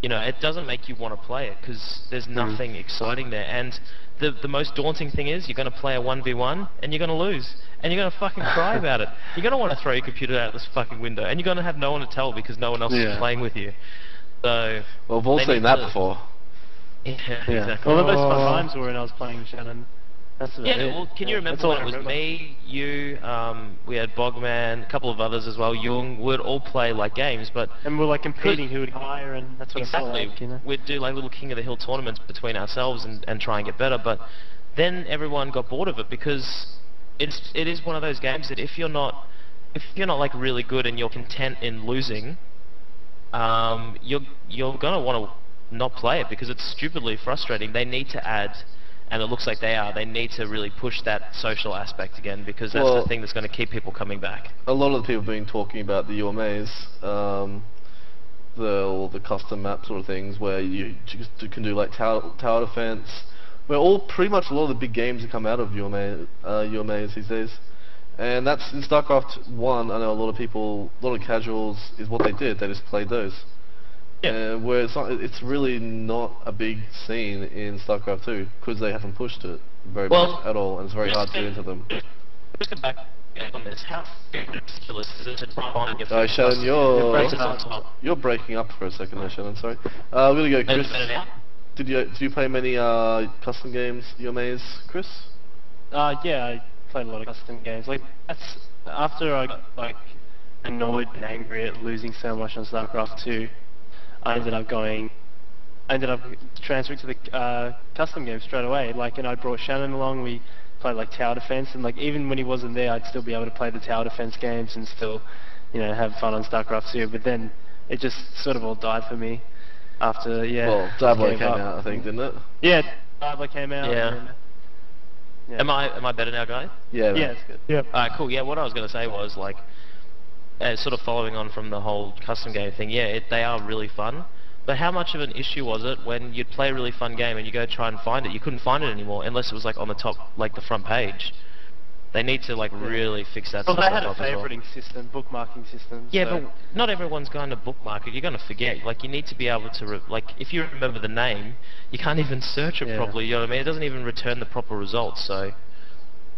You know, it doesn't make you want to play it, because there's nothing exciting there. And the most daunting thing is, you're going to play a 1v1, and you're going to lose. And you're going to fucking cry about it. You're going to want to throw your computer out this fucking window. And you're going to have no one to tell, because no one else is playing with you. So... Well, we've all seen that before. Yeah, exactly. Well, the most fun times were when I was playing with Shannon. That's about it. Well, can you remember when it was me, you, we had Bogman, a couple of others as well, Jung, we'd all play like games, but... And we're like competing who would hire, and that's what it felt like, you know? We'd do like little King of the Hill tournaments between ourselves and try and get better, but then everyone got bored of it because it is one of those games that if you're not like really good and you're content in losing, you're gonna want to not play it because it's stupidly frustrating. They need to add, and it looks like they need to really push that social aspect again because that's the thing that's going to keep people coming back. A lot of the people have been talking about the UMAs, the custom map sort of things where you just can do like tower defense. Where pretty much a lot of the big games that come out of UMAs these days. And that's in StarCraft 1. I know a lot of people, a lot of casuals, is what they did. They just played those. Yeah. Where it's really not a big scene in StarCraft 2 because they haven't pushed it very much at all, and it's very hard to get into them. Just go back on this. How ridiculous is it to try and get Shannon, you're breaking up for a second there, Shannon. Sorry. I'm gonna go, Chris. Did you play many custom games, UMAs, Chris? Yeah, I played a lot of custom games. Like that's after I got like annoyed and angry at losing so much on StarCraft 2. I ended up transferring to the custom game straight away. Like, and I brought Shannon along. We played like tower defense, and like even when he wasn't there, I'd still be able to play the tower defense games and still, you know, have fun on StarCraft 2. But then it just sort of all died for me after Well, Diablo came out, I think, didn't it? Yeah, Diablo came out. Yeah. Yeah. Am I better now, guys? Yeah. Yeah, it's good. Yep. Alright, cool. Yeah, what I was going to say was like, sort of following on from the whole custom game thing. Yeah, they are really fun. But how much of an issue was it when you'd play a really fun game and you go try and find it? You couldn't find it anymore unless it was like on the top, like the front page. They need to like really fix that stuff Well, they had a up as well. favoriting system, bookmarking system. Yeah, so. but not everyone's going to bookmark it. You're going to forget. Like, you need to be able to, like, if you remember the name, you can't even search it properly, you know what I mean? It doesn't even return the proper results, so...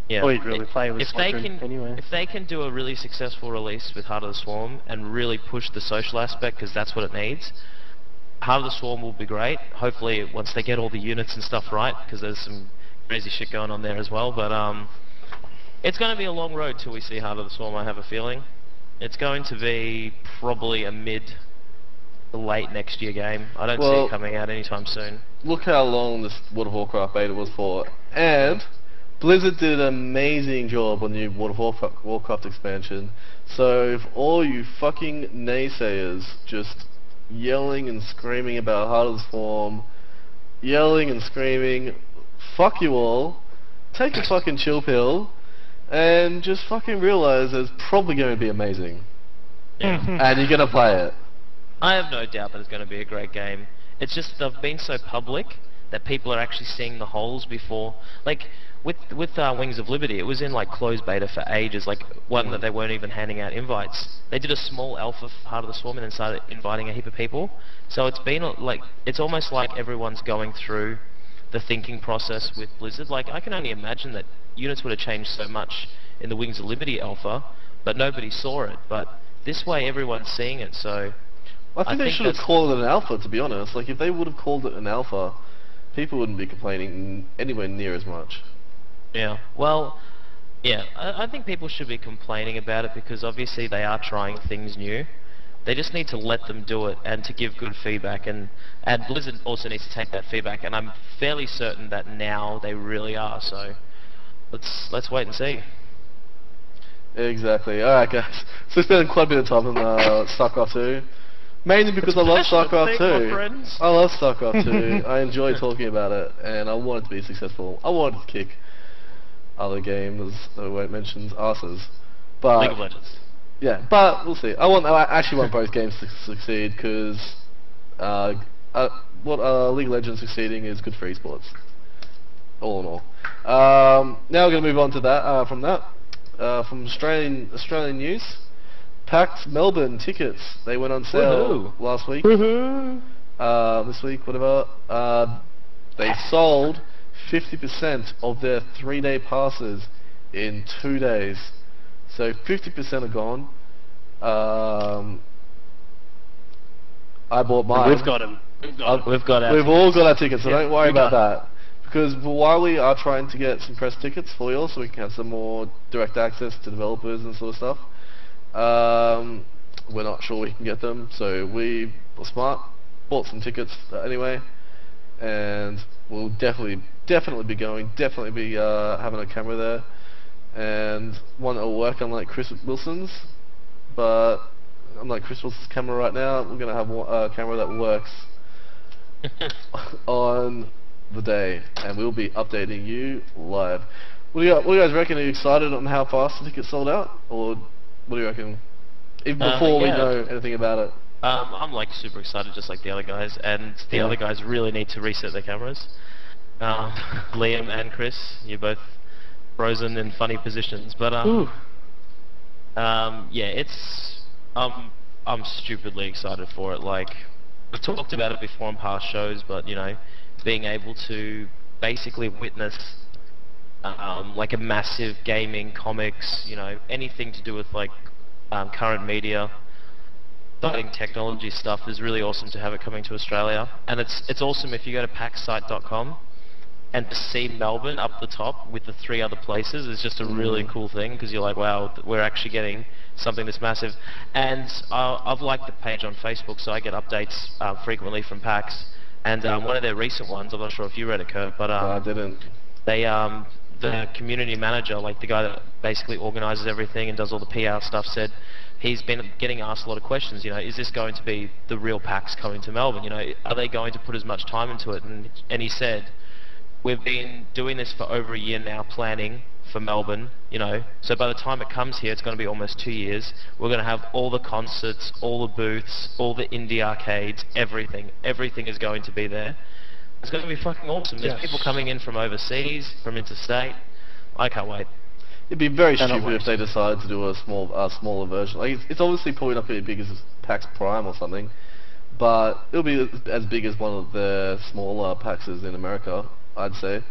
Yeah. All you'd really play was anyway. If they can do a really successful release with Heart of the Swarm and really push the social aspect, because that's what it needs, Heart of the Swarm will be great. Hopefully, once they get all the units and stuff right, because there's some crazy shit going on there as well, but, it's going to be a long road till we see Heart of the Swarm, I have a feeling. It's going to be probably a late next year game. I don't see it coming out anytime soon. Look how long this World of Warcraft beta was for. And Blizzard did an amazing job on the new World of Warcraft expansion. So if all you fucking naysayers just yelling and screaming about Heart of the Swarm, yelling and screaming, fuck you all, take a fucking chill pill, and just fucking realize it's probably going to be amazing. Yeah. And you're going to play it. I have no doubt that it's going to be a great game. It's just they've been so public that people are actually seeing the holes before. Like, with Wings of Liberty, it was in like closed beta for ages, like one that they weren't even handing out invites. They did a small alpha for Heart of the Swarm and then started inviting a heap of people. So it's been like, it's almost like everyone's going through the thinking process with Blizzard. Like, I can only imagine that units would have changed so much in the Wings of Liberty alpha, but nobody saw it. But this way everyone's seeing it, so... I think they should have called it an alpha, to be honest. Like, if they would have called it an alpha, people wouldn't be complaining anywhere near as much. Yeah, well, yeah, I think people should be complaining about it because obviously they are trying things new. They just need to let them do it and to give good feedback, and Blizzard also needs to take that feedback, and I'm fairly certain that now they really are, so let's wait and see. Exactly. Alright guys, so spending quite a bit of time on StarCraft 2. Mainly because I love StarCraft 2. I love StarCraft 2. I enjoy talking about it, and I want it to be successful. I want it to kick other games that I won't mention asses. But League of Legends. Yeah, but we'll see. I actually want both games to succeed because League of Legends succeeding is good for esports. All in all. Now we're going to move on to that. From Australian news. Packed Melbourne tickets. They went on sale last week. This week, whatever. They sold 50% of their 3-day passes in 2 days. So 50% are gone. I bought mine. We've got them. We've all got our tickets, so don't worry about that. Because while we are trying to get some press tickets for you all, so we can have some more direct access to developers and sort of stuff, we're not sure we can get them, so we were smart, bought some tickets anyway, and we'll definitely be going, having a camera there, and one will work unlike Chris Wilson's, but unlike Chris Wilson's camera right now, we're going to have a camera that works on the day, and we'll be updating you live. What do you guys reckon? Are you excited on how fast the tickets sold out, or what do you reckon? Even before we know anything about it. I'm like super excited, just like the other guys, and the other guys really need to reset their cameras. Liam and Chris, you're both frozen in funny positions, but yeah, it's I'm stupidly excited for it. Like, we've talked about it before on past shows, but you know, being able to basically witness like a massive gaming, comics, you know, anything to do with like current media, exciting technology stuff is really awesome to have it coming to Australia. And it's awesome if you go to packsite.com and to see Melbourne up the top with the 3 other places is just a really cool thing, because you're like, wow, we're actually getting something this massive. And I've liked the page on Facebook, so I get updates frequently from PAX. And one of their recent ones, I'm not sure if you read it, Kurt, but I didn't. They the community manager, like the guy that basically organises everything and does all the PR stuff, said he's been getting asked a lot of questions. You know, is this going to be the real PAX coming to Melbourne? You know, are they going to put as much time into it? And he said, we've been doing this for over a year now, planning for Melbourne, you know, so by the time it comes here, it's going to be almost 2 years. We're going to have all the concerts, all the booths, all the indie arcades, everything is going to be there. It's going to be fucking awesome. There's people coming in from overseas, from interstate. I can't wait. It'd be very stupid if they decided to do a smaller version. Like, it's obviously probably not going to be as big as PAX Prime or something, but it'll be as big as one of the smaller PAXs in America, I'd say.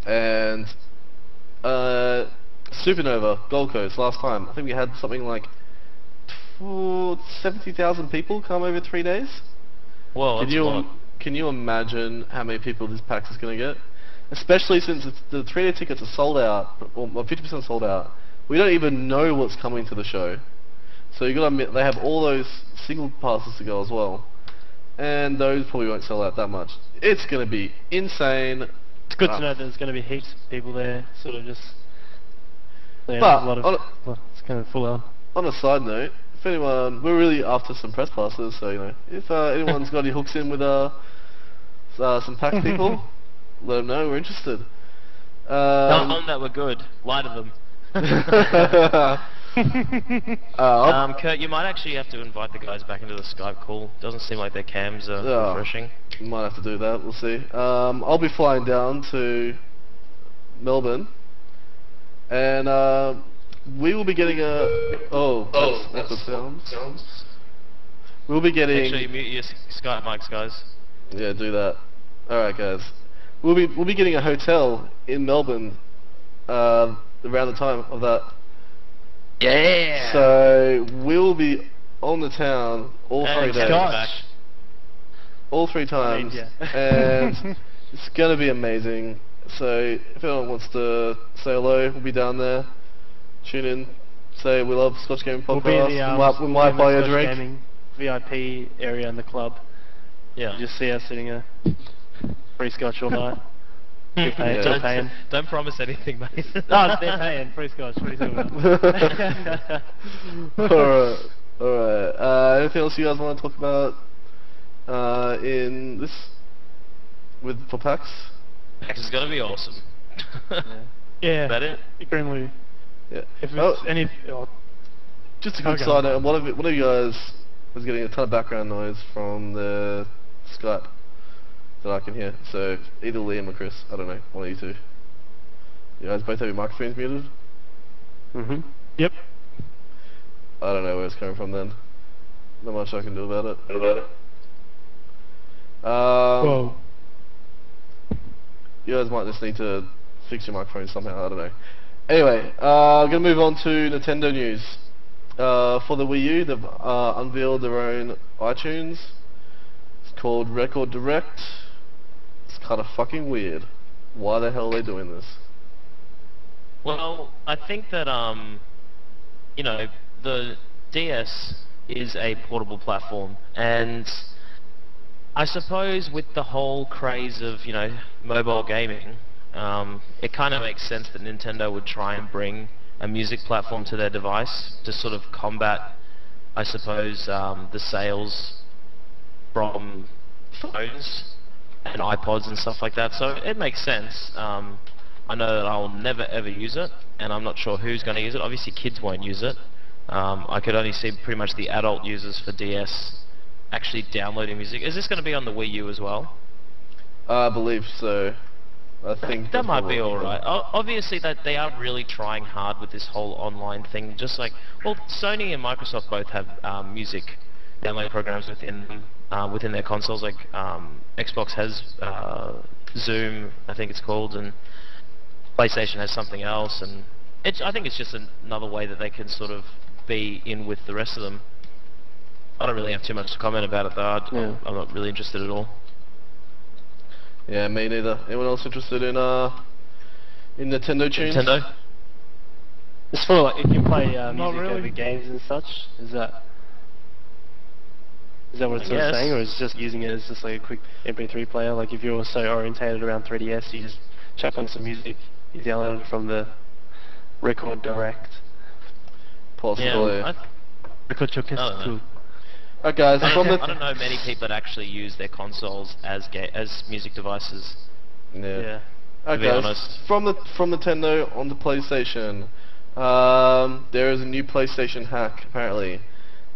And Supernova, Gold Coast, last time, I think we had something like 70,000 people come over 3 days. Well, that's a lot. Can you imagine how many people this PAX is going to get? Especially since the 3-day tickets are sold out, or 50% sold out. We don't even know what's coming to the show. So you got to admit, they have all those single passes to go as well. And those probably won't sell out that much. It's going to be insane. It's good to know there's going to be heaps of people there, sort of just... Yeah, but, a lot of, it's kind of full on. On a side note, if anyone... We're really after some press passes, so, you know, if anyone's got any hooks in with some PAX people, let them know we're interested. Tell them that we're good. Lie to them. Kurt, you might actually have to invite the guys back into the Skype call. Doesn't seem like their cams are refreshing. Might have to do that, we'll see. I'll be flying down to Melbourne, and we will be getting a... that's the sounds. We'll be getting... Make sure you mute your Skype mics, guys. Yeah, do that. Alright, guys. We'll be getting a hotel in Melbourne around the time of that. Yeah! So, we'll be on the town all 3 days. Scotch. All 3 times. And it's gonna be amazing. So, if anyone wants to say hello, we'll be down there. Tune in. Say we love ScotchGaming podcast. We'll be in the, we might buy you a drink. ScotchGaming VIP area in the club. Yeah. You just see us sitting there. Free scotch all night. You're paying, Yeah. paying. Don't promise anything, mate. No, they're paying. Free scotch. Free silver. Alright. Anything else you guys want to talk about in this for PAX? PAX is going to be awesome. Yeah. Is that it? Extremely. Yeah. If it's any... Just a quick side note, one of you guys was getting a ton of background noise from the Skype that I can hear. So either Liam or Chris, I don't know, one of you two. You guys both have your microphones muted? Yep. I don't know where it's coming from then. Not much I can do about it. Whoa. You guys might just need to fix your microphone somehow, I don't know. Anyway, I'm going to move on to Nintendo news. For the Wii U, they've unveiled their own iTunes. It's called Record Direct. It's kind of fucking weird. Why the hell are they doing this? Well, I think that, you know, the DS is a portable platform, and I suppose with the whole craze of, you know, mobile gaming, it kind of makes sense that Nintendo would try and bring a music platform to their device to sort of combat, I suppose, the sales from phones and iPods and stuff like that. So it makes sense. I know that I will never ever use it, and I'm not sure who's going to use it. Obviously kids won't use it. I could only see pretty much the adult users for DS actually downloading music. Is this going to be on the Wii U as well? I believe so. I think that might be alright. Obviously that they are really trying hard with this whole online thing, just like, well, Sony and Microsoft both have music download programs within their consoles, like Xbox has Zoom, I think it's called, and PlayStation has something else, and I think it's just another way that they can sort of be in with the rest of them. I don't really have too much to comment about it though. I'm not really interested at all. Yeah, me neither. Anyone else interested in Nintendo tunes? Nintendo? It's for like, if you play music really. over games and such, is that what it's sort of saying, or is it just using it as just like a quick MP3 player? Like if you're so orientated around 3DS, you just chuck on some music, you download it from the Record Direct. Possibly. Yeah, Record your cassette too. Alright guys, I don't know many people that actually use their consoles as music devices. Yeah. To be Okay, honest. from Nintendo onto PlayStation, there is a new PlayStation hack apparently,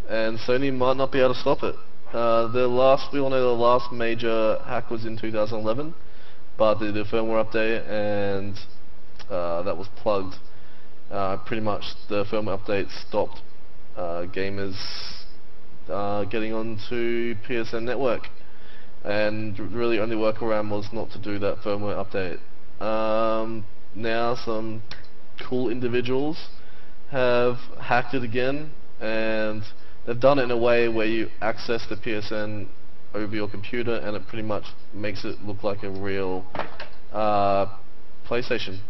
and Sony might not be able to stop it. We all know the last major hack was in 2011, but they did a firmware update and that was plugged. Pretty much the firmware update stopped gamers getting onto PSN network, and really only workaround was not to do that firmware update. Now some cool individuals have hacked it again, and they've done it in a way where you access the PSN over your computer and it pretty much makes it look like a real PlayStation.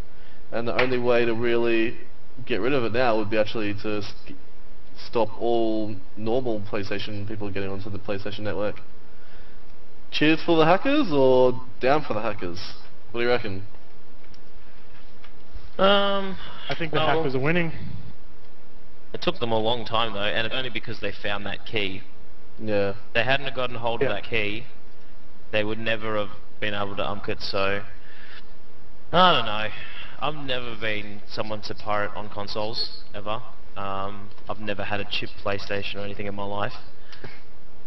And the only way to really get rid of it now would be actually to stop all normal PlayStation people getting onto the PlayStation network. Cheers for the hackers or down for the hackers? What do you reckon? I think the hackers are winning. It took them a long time though, and only because they found that key. Yeah. If they hadn't have gotten hold of that key, they would never have been able to ump it, so I don't know. I've never been someone to pirate on consoles, ever. I've never had a chip PlayStation or anything in my life.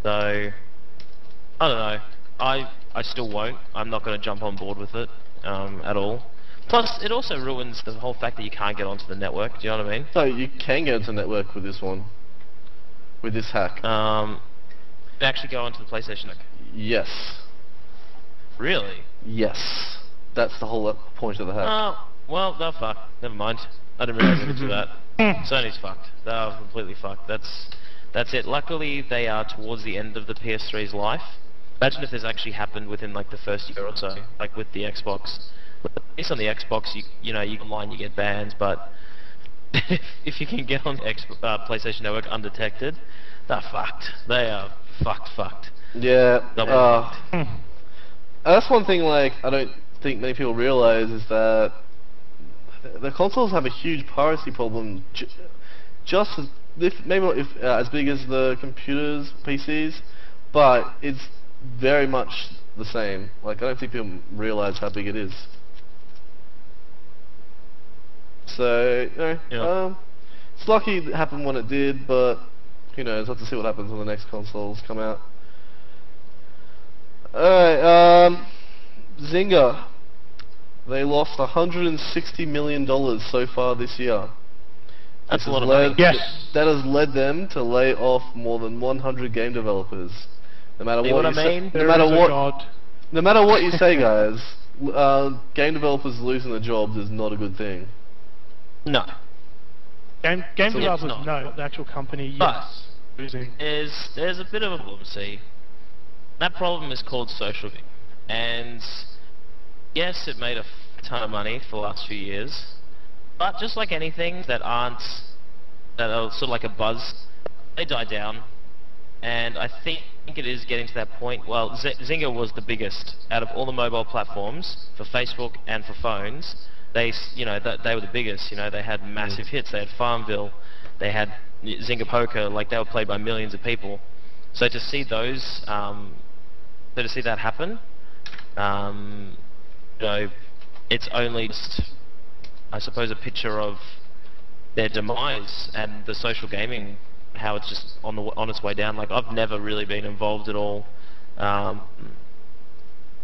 So, I don't know. I still won't. I'm not going to jump on board with it at all. Plus, it also ruins the whole fact that you can't get onto the network. Do you know what I mean? So you can get onto the network with this one. With this hack. Actually go onto the PlayStation network. Yes. Really? Yes. That's the whole point of the hack. Well, they're fucked. Never mind. I didn't realize they could do that. Sony's fucked. They are completely fucked. That's it. Luckily, they are towards the end of the PS3's life. Imagine if this actually happened within like the first year or so, like with the Xbox. At least on the Xbox, you know, you can online, you get bans, but if you can get on PlayStation Network undetected, they're fucked. They are fucked. Yeah. Fucked. That's one thing. Like, I don't think many people realize is that the consoles have a huge piracy problem, just as maybe not as big as the computers, PCs, but it's very much the same. Like, I don't think people realize how big it is. So, you know, it's lucky it happened when it did, but who knows? We'll have to see what happens when the next consoles come out. Alright, Zynga. They lost $160 million so far this year. That's a lot of money. Yes. That has led them to lay off more than 100 game developers. No matter what you say, no matter what you say, guys, game developers losing their jobs is not a good thing. No. Game So developers, it's not. no. The actual company, But yes. Losing. there's a bit of a problem, see. That problem is called social gaming. And yes, it made a ton of money for the last few years. But just like anything that are sort of like a buzz, they die down. And I think it is getting to that point. Well, Zynga was the biggest out of all the mobile platforms for Facebook and for phones. you know, that they were the biggest. You know, they had massive hits. They had Farmville, they had Zynga Poker. Like, they were played by millions of people. So to see those, so to see that happen, you know, it's only just, I suppose, a picture of their demise and the social gaming, how it's just on its way down. Like, I've never really been involved at all.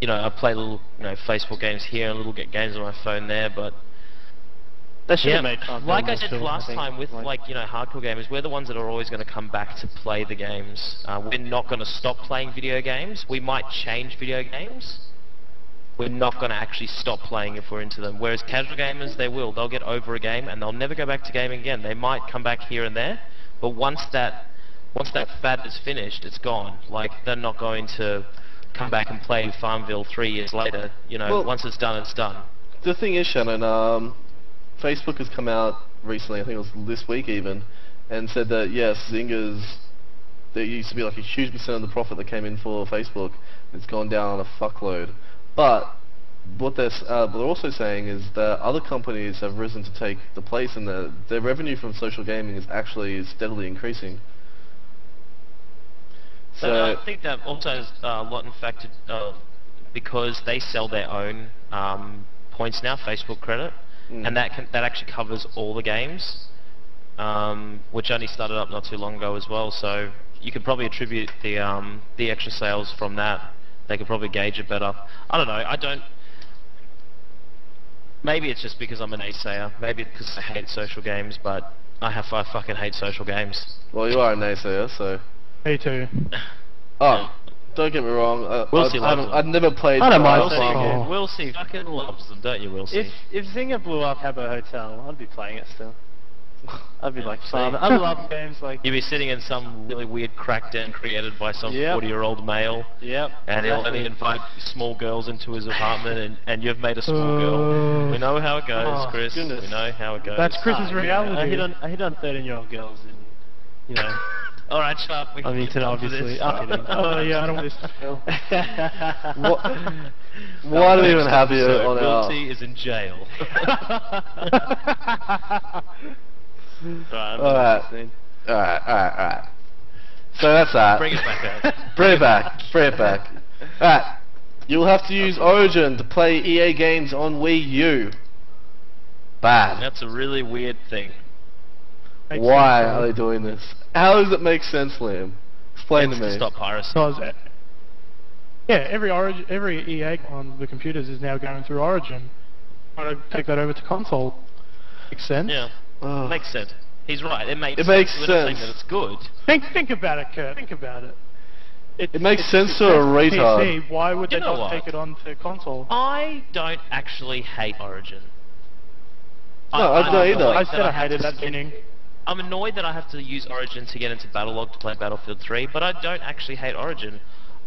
You know, I play little, you know, Facebook games here and little games on my phone there, but They should yeah, have made fun. like I said last time with, like, you know, hardcore gamers, we're the ones that are always going to come back to play the games. We're not going to stop playing video games. We might change video games. We're not going to actually stop playing if we're into them. Whereas casual gamers, they will. They'll get over a game and they'll never go back to gaming again. They might come back here and there, but once that fad is finished, it's gone. Like, they're not going to come back and play Farmville 3 years later. You know, Well, once it's done, it's done. The thing is, Shannon, Facebook has come out recently, I think it was this week even, and said that yes, Zynga's, there used to be like a huge percent of the profit that came in for Facebook. It's gone down a fuckload. But what they're also saying is that other companies have risen to take the place, and their revenue from social gaming is actually steadily increasing. So I think that also has a lot in fact because they sell their own points now, Facebook credit, and that actually covers all the games, which only started up not too long ago as well. So you could probably attribute the extra sales from that. They could probably gauge it better. I don't know. I don't. Maybe it's just because I'm a naysayer. Maybe it's because I hate social games, but I fucking hate social games. Well, you are a naysayer, so. Me too. Oh, don't get me wrong. Wilsey loves them. I've never played. I don't mind Wilsey fucking loves them, don't you, Wilsey? If Zynga blew up Habbo Hotel, I'd be playing it still. I'd be like, farming. I love games like. You'd be sitting in some really weird crackdown created by some 40-year-old male. Yep. And he'll only invite small girls into his apartment, and you've made a small girl. We know how it goes, Chris. Goodness. We know how it goes. That's Chris's reality. I hit on 13-year-old girls, and you know. All right, shut up. I mean, obviously. I'm kidding. Oh yeah, I don't want this to fail. Why do we even have you on our... Wilsey is in jail. Alright. So that's that. Bring it back out. Bring it back. Bring it back. Alright. You'll have to use Origin to play EA games on Wii U. Bad. That's a really weird thing. Why are they doing this? How does it make sense, Liam? Explain to me. To stop piracy. Because yeah, every EA on the computers is now going through Origin. Why don't I take that over to console? Makes sense. Yeah. Makes sense. He's right. It makes sense. We're not saying that it's good. Think about it, Kurt. Think about it. It makes sense to a retard. PC. Why would they not what? take it on to console? I don't actually hate Origin. No, I don't either. I said I hated that beginning. I'm annoyed that I have to use Origin to get into Battlelog to play Battlefield 3, but I don't actually hate Origin.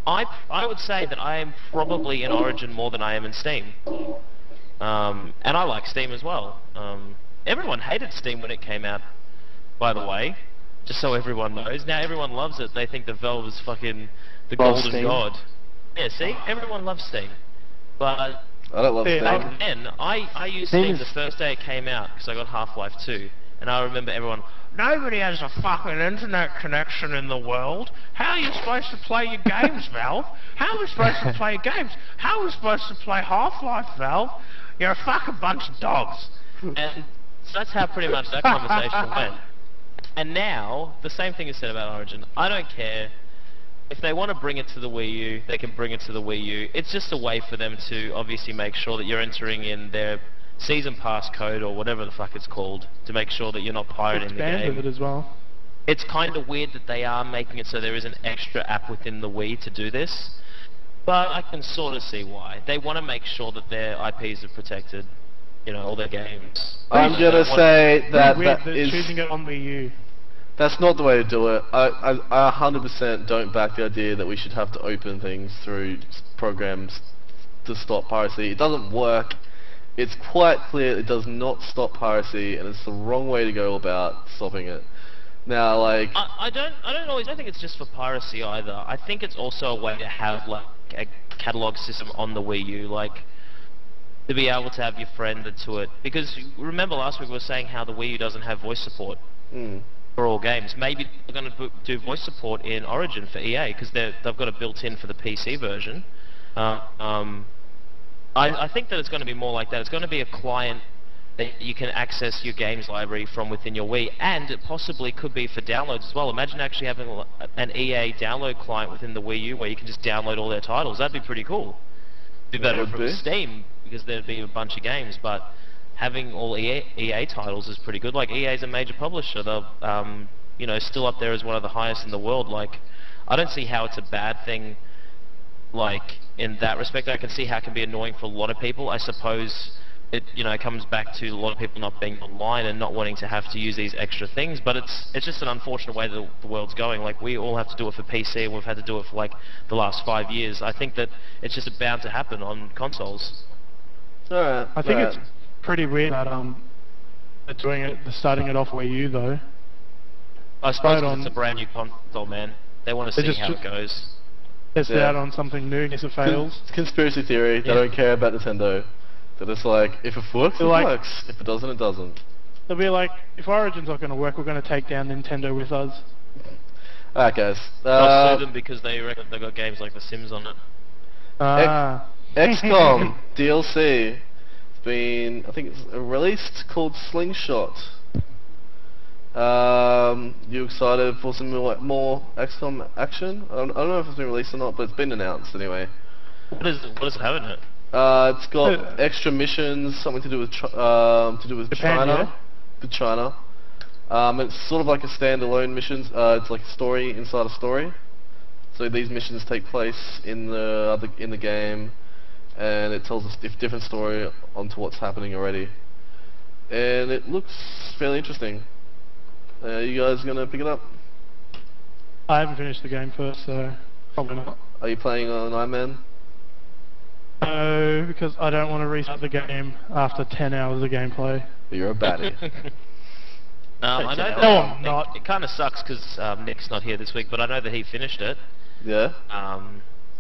I would say that I am probably in Origin more than I am in Steam. And I like Steam as well. Everyone hated Steam when it came out, by the way. Just so everyone knows. Now everyone loves it. They think that Valve is fucking the golden Steam. god. Yeah, see? Everyone loves Steam. But I don't love Steam. back then, I used Steam the first day it came out because I got Half-Life 2. And I remember everyone, nobody has a fucking internet connection in the world. How are you supposed to play your games, Valve? How are we supposed to play your games? How are we supposed to play Half-Life, Valve? You're a fucking bunch of dogs. And so that's how pretty much that conversation went. And now, the same thing is said about Origin. I don't care. If they want to bring it to the Wii U, they can bring it to the Wii U. It's just a way for them to obviously make sure that you're entering in their season pass code or whatever the fuck it's called to make sure that you're not pirating the game. With it as well. It's kind of weird that they are making it so there is an extra app within the Wii to do this, but I can sort of see why. They want to make sure that their IPs are protected, you know, all their games. I'm gonna say that Weird that that is... choosing it on Wii U. That's not the way to do it. I 100% don't back the idea that we should have to open things through programs to stop piracy. It doesn't work. It's quite clear it does not stop piracy, and it's the wrong way to go about stopping it. Now, like... I don't think it's just for piracy either. I think it's also a way to have, like, a catalog system on the Wii U. Like, to be able to have your friend into it. Because remember last week we were saying how the Wii U doesn't have voice support for all games. Maybe they're going to do voice support in Origin for EA because they've got it built in for the PC version. I think that it's going to be more like that. It's going to be a client that you can access your games library from within your Wii, and it possibly could be for downloads as well. Imagine actually having an EA download client within the Wii U where you can just download all their titles. That'd be pretty cool. Be better from Steam because there'd be a bunch of games, but having all EA titles is pretty good. Like EA's a major publisher. They're you know, still up there as one of the highest in the world. Like, I don't see how it's a bad thing. Like in that respect, I can see how it can be annoying for a lot of people. I suppose it, you know, comes back to a lot of people not being online and not wanting to have to use these extra things, but it's just an unfortunate way that the world's going. Like, we all have to do it for PC, and we've had to do it for like the last 5 years. I think that it's just bound to happen on consoles. Alright. I think it's pretty weird that they're starting it off Wii U though. I suppose 'cause it's a brand new console, man. They want to see how it goes. Test it out on something new in case it fails. It's conspiracy theory. They don't care about Nintendo. They're just like, if it works, it works. If it doesn't, it doesn't. They'll be like, if Origin's not going to work, we're going to take down Nintendo with us. Alright, guys. I'll sue them because they reckon they've got games like The Sims on it. XCOM DLC. It's been, I think it's released, called Slingshot. You excited for some more XCOM action? I don't know if it's been released or not, but it's been announced anyway. What does it have in it? It's got extra missions, something to do with Japan, China. yeah? With China. It's sort of like a standalone missions. It's like a story inside a story. So these missions take place in the game, and it tells a different story onto what's happening already. And it looks fairly interesting. You guys gonna pick it up? I haven't finished the game first, so probably not. Are you playing on Iron No, because I don't want to restart the game after 10 hours of gameplay. You're a baddie. I know that No, I'm not. It kind of sucks because Nick's not here this week, but I know that he finished it. Yeah?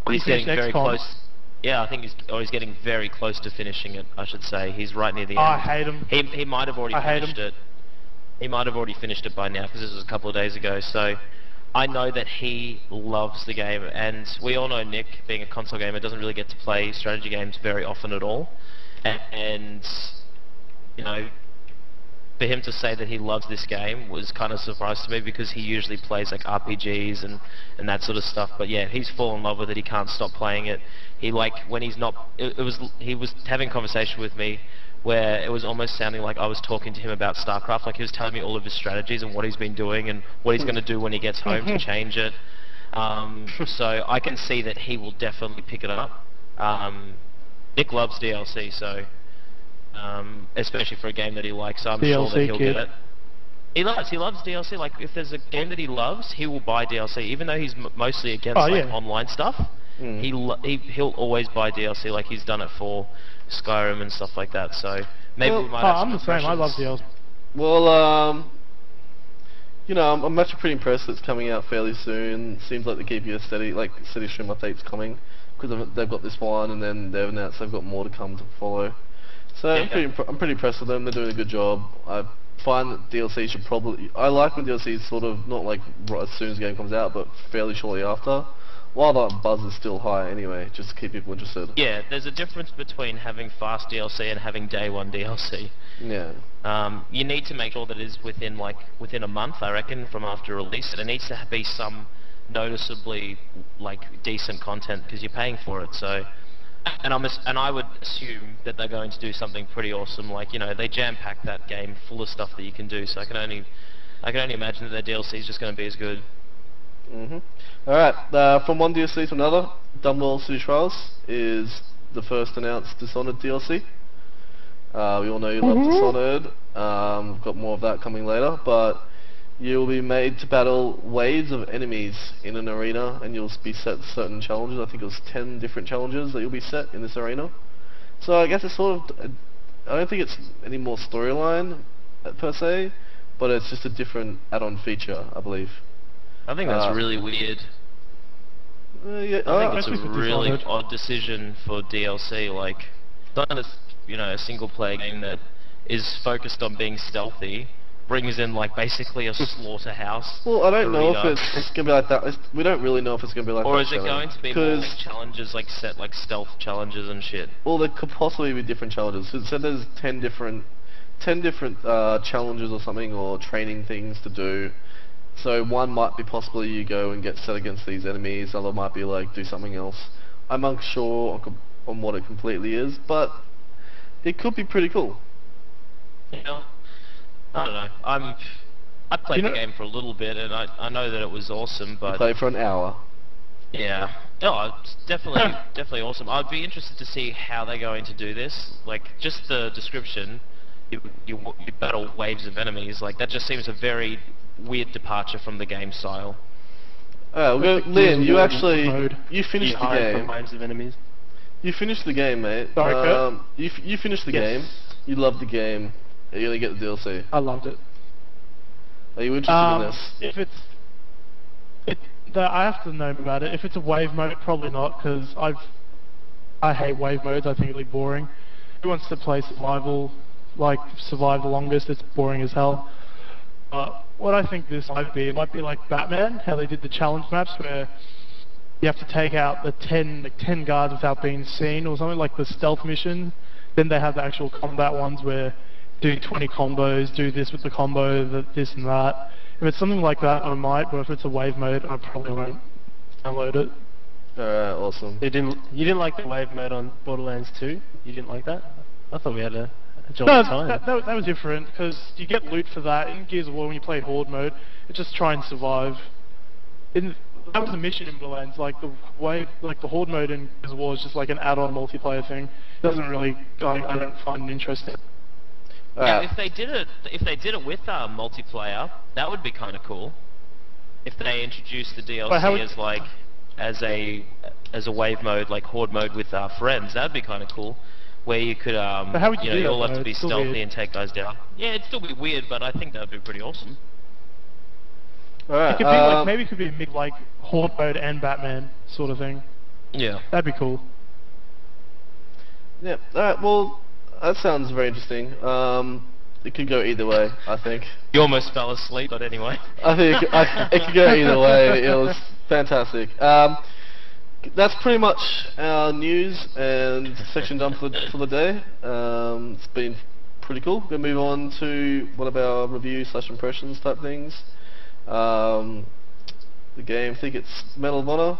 He's getting very XCOM. close. Yeah, I think he's getting very close to finishing it, I should say. He's right near the end. I hate him. He might have already finished it. He might have already finished it by now because this was a couple of days ago. So I know that he loves the game, and we all know Nick, being a console gamer, doesn't really get to play strategy games very often at all. And you know, for him to say that he loves this game was kind of a surprise to me because he usually plays like RPGs and that sort of stuff. But yeah, he's fallen in love with it. He can't stop playing it. He when he's not, he was having a conversation with me where it was almost sounding like I was talking to him about StarCraft. Like he was telling me all of his strategies and what he's been doing and what he's going to do when he gets home to change it. So I can see that he will definitely pick it up. Nick loves DLC, so especially for a game that he likes, so I'm sure that he'll get it. He loves DLC. Like if there's a game that he loves, he will buy DLC, even though he's mostly against online stuff. He'll always buy DLC, like he's done it for Skyrim and stuff like that. So maybe we might have some I'm the same. I love DLC. Well, you know, I'm actually pretty impressed that it's coming out fairly soon. Seems like they keep you steady stream updates coming because they've got this one, and then they've announced they've got more to come to follow. So I'm pretty impressed with them. They're doing a good job. I find that DLC should probably. I like when DLC is sort of not like right as soon as the game comes out, but fairly shortly after. While that buzz is still high anyway, just to keep people interested. Yeah, there's a difference between having fast DLC and having day one DLC. Yeah. You need to make sure that it is within a month, I reckon, from after release. There needs to be some noticeably decent content because you're paying for it. So, and I would assume that they're going to do something pretty awesome. Like, you know, they jam-pack that game full of stuff that you can do. So I can only imagine that their DLC is just going to be as good. Alright, from one DLC to another, Dunwell City Trials is the first announced Dishonored DLC. We all know you love Dishonored. We've got more of that coming later, but you'll be made to battle waves of enemies in an arena, and you'll be set certain challenges. I think it was 10 different challenges that you'll be set in this arena. So I guess it's sort of, I don't think it's any more storyline per se, but it's just a different add-on feature, I believe. I think that's really weird. Yeah, I think it's a really odd decision for DLC. Like, a single player game that is focused on being stealthy brings in like basically a slaughterhouse. Well, I don't know if arena. it's gonna be like that. We don't really know if it's gonna be like that. Or is it Shannon, going to be more like challenges, like set like stealth challenges and shit? Well, there could possibly be different challenges. It said there's 10 different challenges or something, or training things to do. So one might be possibly you go and get set against these enemies. Other might be like do something else. I'm unsure on what it completely is, but it could be pretty cool. Yeah. I don't know. I played the game for a little bit, and I know that it was awesome, but Play for an hour. yeah, no, it's definitely awesome. I'd be interested to see how they're going to do this. Like just the description, you battle waves of enemies. Like that just seems a very weird departure from the game style. Alright, we'll go. Liam, you finished the hide from game. waves of enemies. You finished the game, mate. Sorry, Kurt? You finished the Yes. game. You loved the game. You're gonna get the DLC. I loved it. Are you interested in this? If I have to know about it. If it's a wave mode, probably not, because I hate wave modes. I think it's really boring. Who wants to play survival, like survive the longest? It's boring as hell. What I think this might be, it might be like Batman, how they did the challenge maps where you have to take out the 10 guards without being seen, or something like the stealth mission. Then they have the actual combat ones where do 20 combos, do this with the combo, this and that. If it's something like that, I might, but if it's a wave mode, I probably won't download it. Alright, awesome. You didn't like the wave mode on Borderlands 2? You didn't like that? I thought we had a jolly No, time. that was different, because you get loot for that. In Gears of War, when you play Horde mode, it's just try and survive. That was the mission in Borderlands, like the Horde mode in Gears of War is just like an add-on multiplayer thing. It doesn't really, I don't find it interesting. Yeah, if they did it with multiplayer, that would be kind of cool. If they introduced the DLC as a wave mode, like Horde mode with friends, that'd be kind of cool. Where you could, But how would you do you that, all have though? to be It's still stealthy weird. and take guys down. Yeah, it'd still be weird, but I think that'd be pretty awesome. Alright, It could be like, maybe it could be a mix like Horde mode and Batman sort of thing. Yeah. That'd be cool. yeah, alright, well, that sounds very interesting. It could go either way, I think. You almost fell asleep, but anyway. I think it could go either way. It was fantastic. That's pretty much our news and section done for the day. It's been pretty cool. We're gonna move on to one of our review / impressions type things. The game, I think it's Medal of Honor,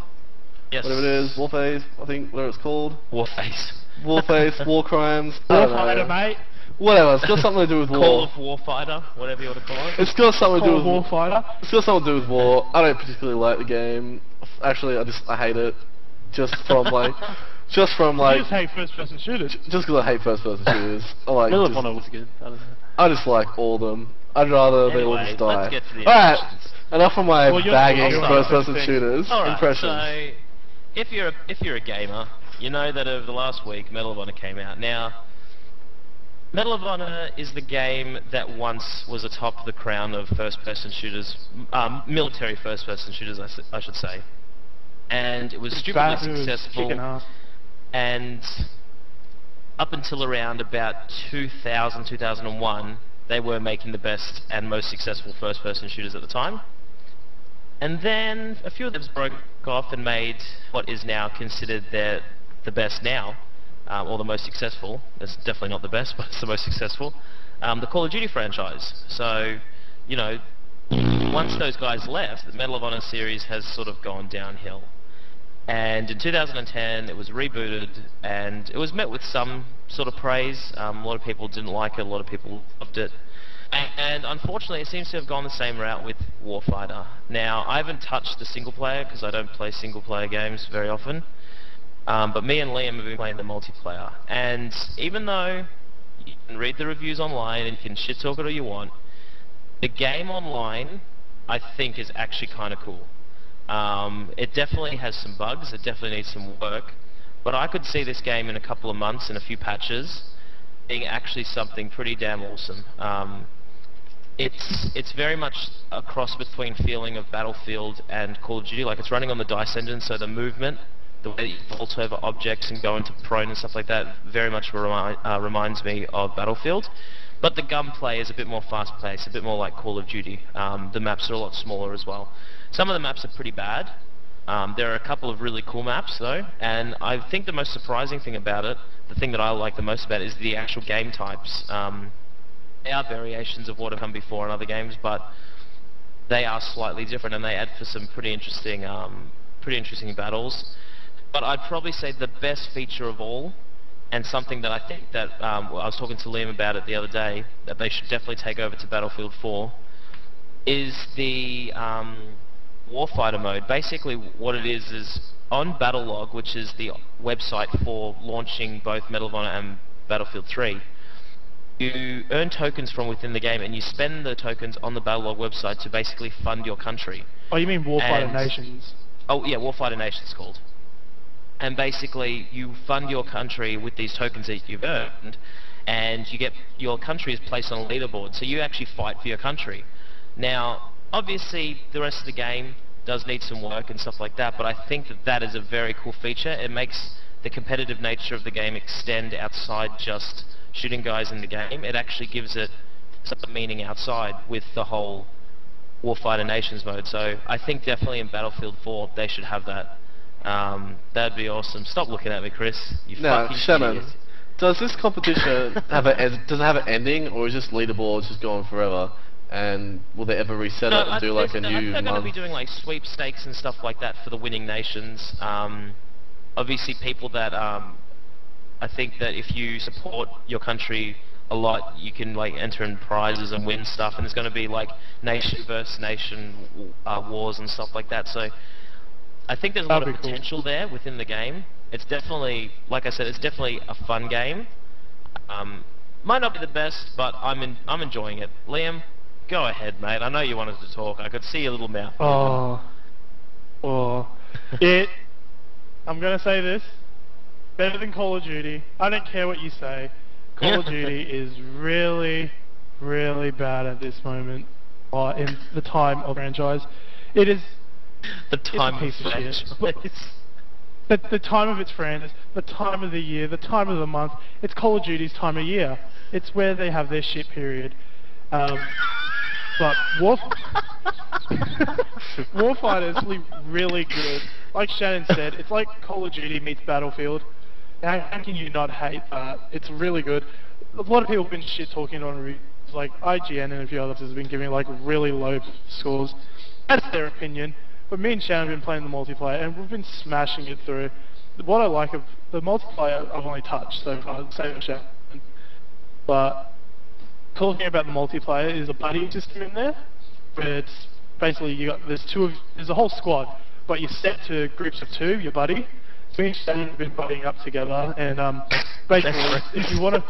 Yes. whatever it is, Warface, I think whatever it's called. Warface. Warface, War Crimes, I don't know. Warfighter, mate. Whatever, it's got something to do with Call war. of Warfighter, whatever you want to call it. It's got something to do Call with Warfighter. It's got something to do with war. I don't particularly like the game. Actually, I hate it. Just from like, You just hate first-person shooters. just because I hate first-person shooters. I like. Medal of just- Honor was good. I don't know. I just like all of them. I'd rather they all Anyway, just die. let's get to the Alright, impressions. enough of my Well, you're- bagging you're first-person right. shooters. Alright, Impressions. so if you're a gamer, you know that over the last week Medal of Honor came out. Now, Medal of Honor is the game that once was atop the crown of first-person shooters, military first-person shooters, I should say. And it was stupidly It was successful. kicking ass. And up until around about 2000, 2001, they were making the best and most successful first-person shooters at the time. And then a few of them broke off and made what is now considered the best now, or the most successful. It's definitely not the best, but it's the most successful. The Call of Duty franchise. So, you know, once those guys left, the Medal of Honor series has sort of gone downhill. And in 2010, it was rebooted, and it was met with some sort of praise. A lot of people didn't like it, a lot of people loved it. And unfortunately, it seems to have gone the same route with Warfighter. Now, I haven't touched the single player, because I don't play single player games very often. But me and Liam have been playing the multiplayer. And even though you can read the reviews online and you can shit talk it all you want, the game online, I think, is actually kind of cool. It definitely has some bugs, it definitely needs some work, but I could see this game in a couple of months and a few patches being actually something pretty damn awesome. It's very much a cross between feeling of Battlefield and Call of Duty. Like, it's running on the DICE engine, so the movement the way that you vault over objects and go into prone and stuff like that very much reminds me of Battlefield. But the gunplay is a bit more fast-paced, a bit more like Call of Duty. The maps are a lot smaller as well. Some of the maps are pretty bad. There are a couple of really cool maps though, and I think the most surprising thing about it, the thing that I like the most about it, is the actual game types. They are variations of what have come before in other games, but they are slightly different, and they add for some pretty interesting battles. But I'd probably say the best feature of all, and something that I think that I was talking to Liam about it the other day, that they should definitely take over to Battlefield 4, is the Warfighter mode. Basically what it is on Battlelog, which is the website for launching both Medal of Honor and Battlefield 3, you earn tokens from within the game, and you spend the tokens on the Battlelog website to basically fund your country. Oh, you mean Warfighter Nations? Oh yeah, Warfighter Nations called. And basically you fund your country with these tokens that you've earned, and you get your country is placed on a leaderboard, so you actually fight for your country. Now obviously the rest of the game does need some work and stuff like that, but I think that that is a very cool feature. It makes the competitive nature of the game extend outside just shooting guys in the game. It actually gives it some meaning outside with the whole Warfighter Nations mode. So I think definitely in Battlefield 4 they should have that. That'd be awesome. Stop looking at me, Chris. You fucking Shannon, idiot. does this competition have does it have an ending, or is just leaderboards just going forever? And will they ever reset it and do like a new I think they're going to month? be doing like sweepstakes and stuff like that for the winning nations. Obviously people that I think that if you support your country a lot, you can like enter in prizes and win stuff, and there's going to be like nation versus nation wars and stuff like that. So I think there's a lot of potential there within the game. It's definitely, like I said, it's definitely a fun game. Might not be the best, but I'm enjoying it. Liam, go ahead, mate. I know you wanted to talk. I could see your little mouth. I'm gonna say this. Better than Call of Duty. I don't care what you say. Call of Duty is really, really bad at this moment. In the time of franchise, it is. The time of piece of shit. franchise. The time of its franchise, the time of the year, the time of the month. It's Call of Duty's time of year. It's where they have their shit period. But Warfighter's really good. Like Shannon said, it's like Call of Duty meets Battlefield. How can you not hate that? It's really good. A lot of people have been shit talking on reviews, like IGN and a few others have been giving like really low scores. That's their opinion. But me and Shannon have been playing the multiplayer, and we've been smashing it through. What I like of the multiplayer, I've only touched so far, same as Shannon. But cool thing about the multiplayer is a buddy system in there, where it's basically there's a whole squad, but you're set to groups of two, your buddy. So me and Shannon have been buddying up together, and basically, if you want to,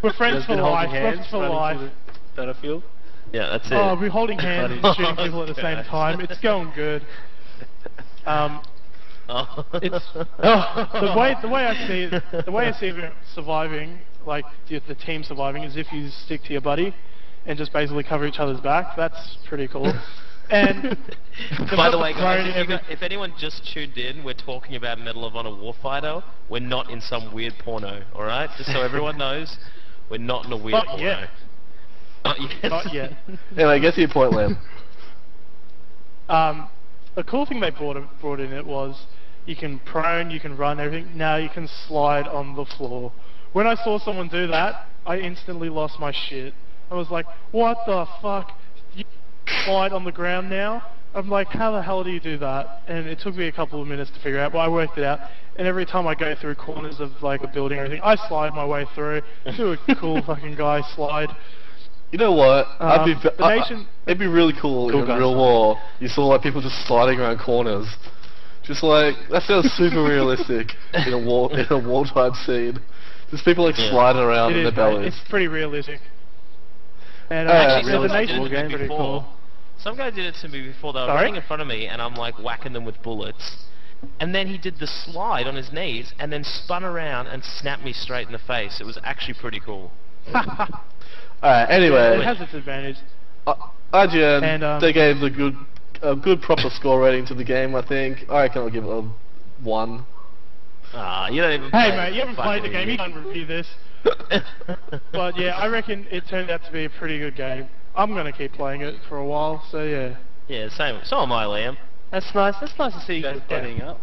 we're friends for life. Friends for life. Battlefield. Yeah, that's it. Oh, we're holding hands and shooting people at the same time. It's going good. It's the way I see it. The way I see it surviving, like the team surviving, is if you stick to your buddy and just basically cover each other's back. That's pretty cool. And by the way, guys, if anyone just tuned in, we're talking about Medal of Honor Warfighter. We're not in some weird porno, all right? Just so everyone knows, we're not in a weird porno. Yet. Not yet. Not yet. Anyway, get to your point, Liam. The cool thing they brought in it was you can prone, you can run, everything. Now you can slide on the floor. When I saw someone do that, I instantly lost my shit. I was like, what the fuck? You slide on the ground now? I'm like, how the hell do you do that? And it took me a couple of minutes to figure out, but I worked it out. And every time I go through corners of like a building or anything, I slide my way through. Do a cool fucking guy slide. You know what? It'd be really cool in real war. You saw like people just sliding around corners, just like that sounds super realistic in a wartime scene. Just people like sliding around in their bellies. It's pretty realistic. And actually, the someone nation did it pretty before. Cool. Some guy did it to me before. They were running in front of me, and I'm like whacking them with bullets. And then he did the slide on his knees, and then spun around and snapped me straight in the face. It was actually pretty cool. Alright, anyway. It has its advantage. IGN, they gave a good proper score rating to the game, I think. I reckon I'll give it 1. You don't even Hey play mate, you haven't played the fucking game, you can't review this. But yeah, I reckon it turned out to be a pretty good game. I'm gonna keep playing it for a while, so yeah. Yeah, same. So am I, Liam. That's nice. That's nice to see you guys buddying up.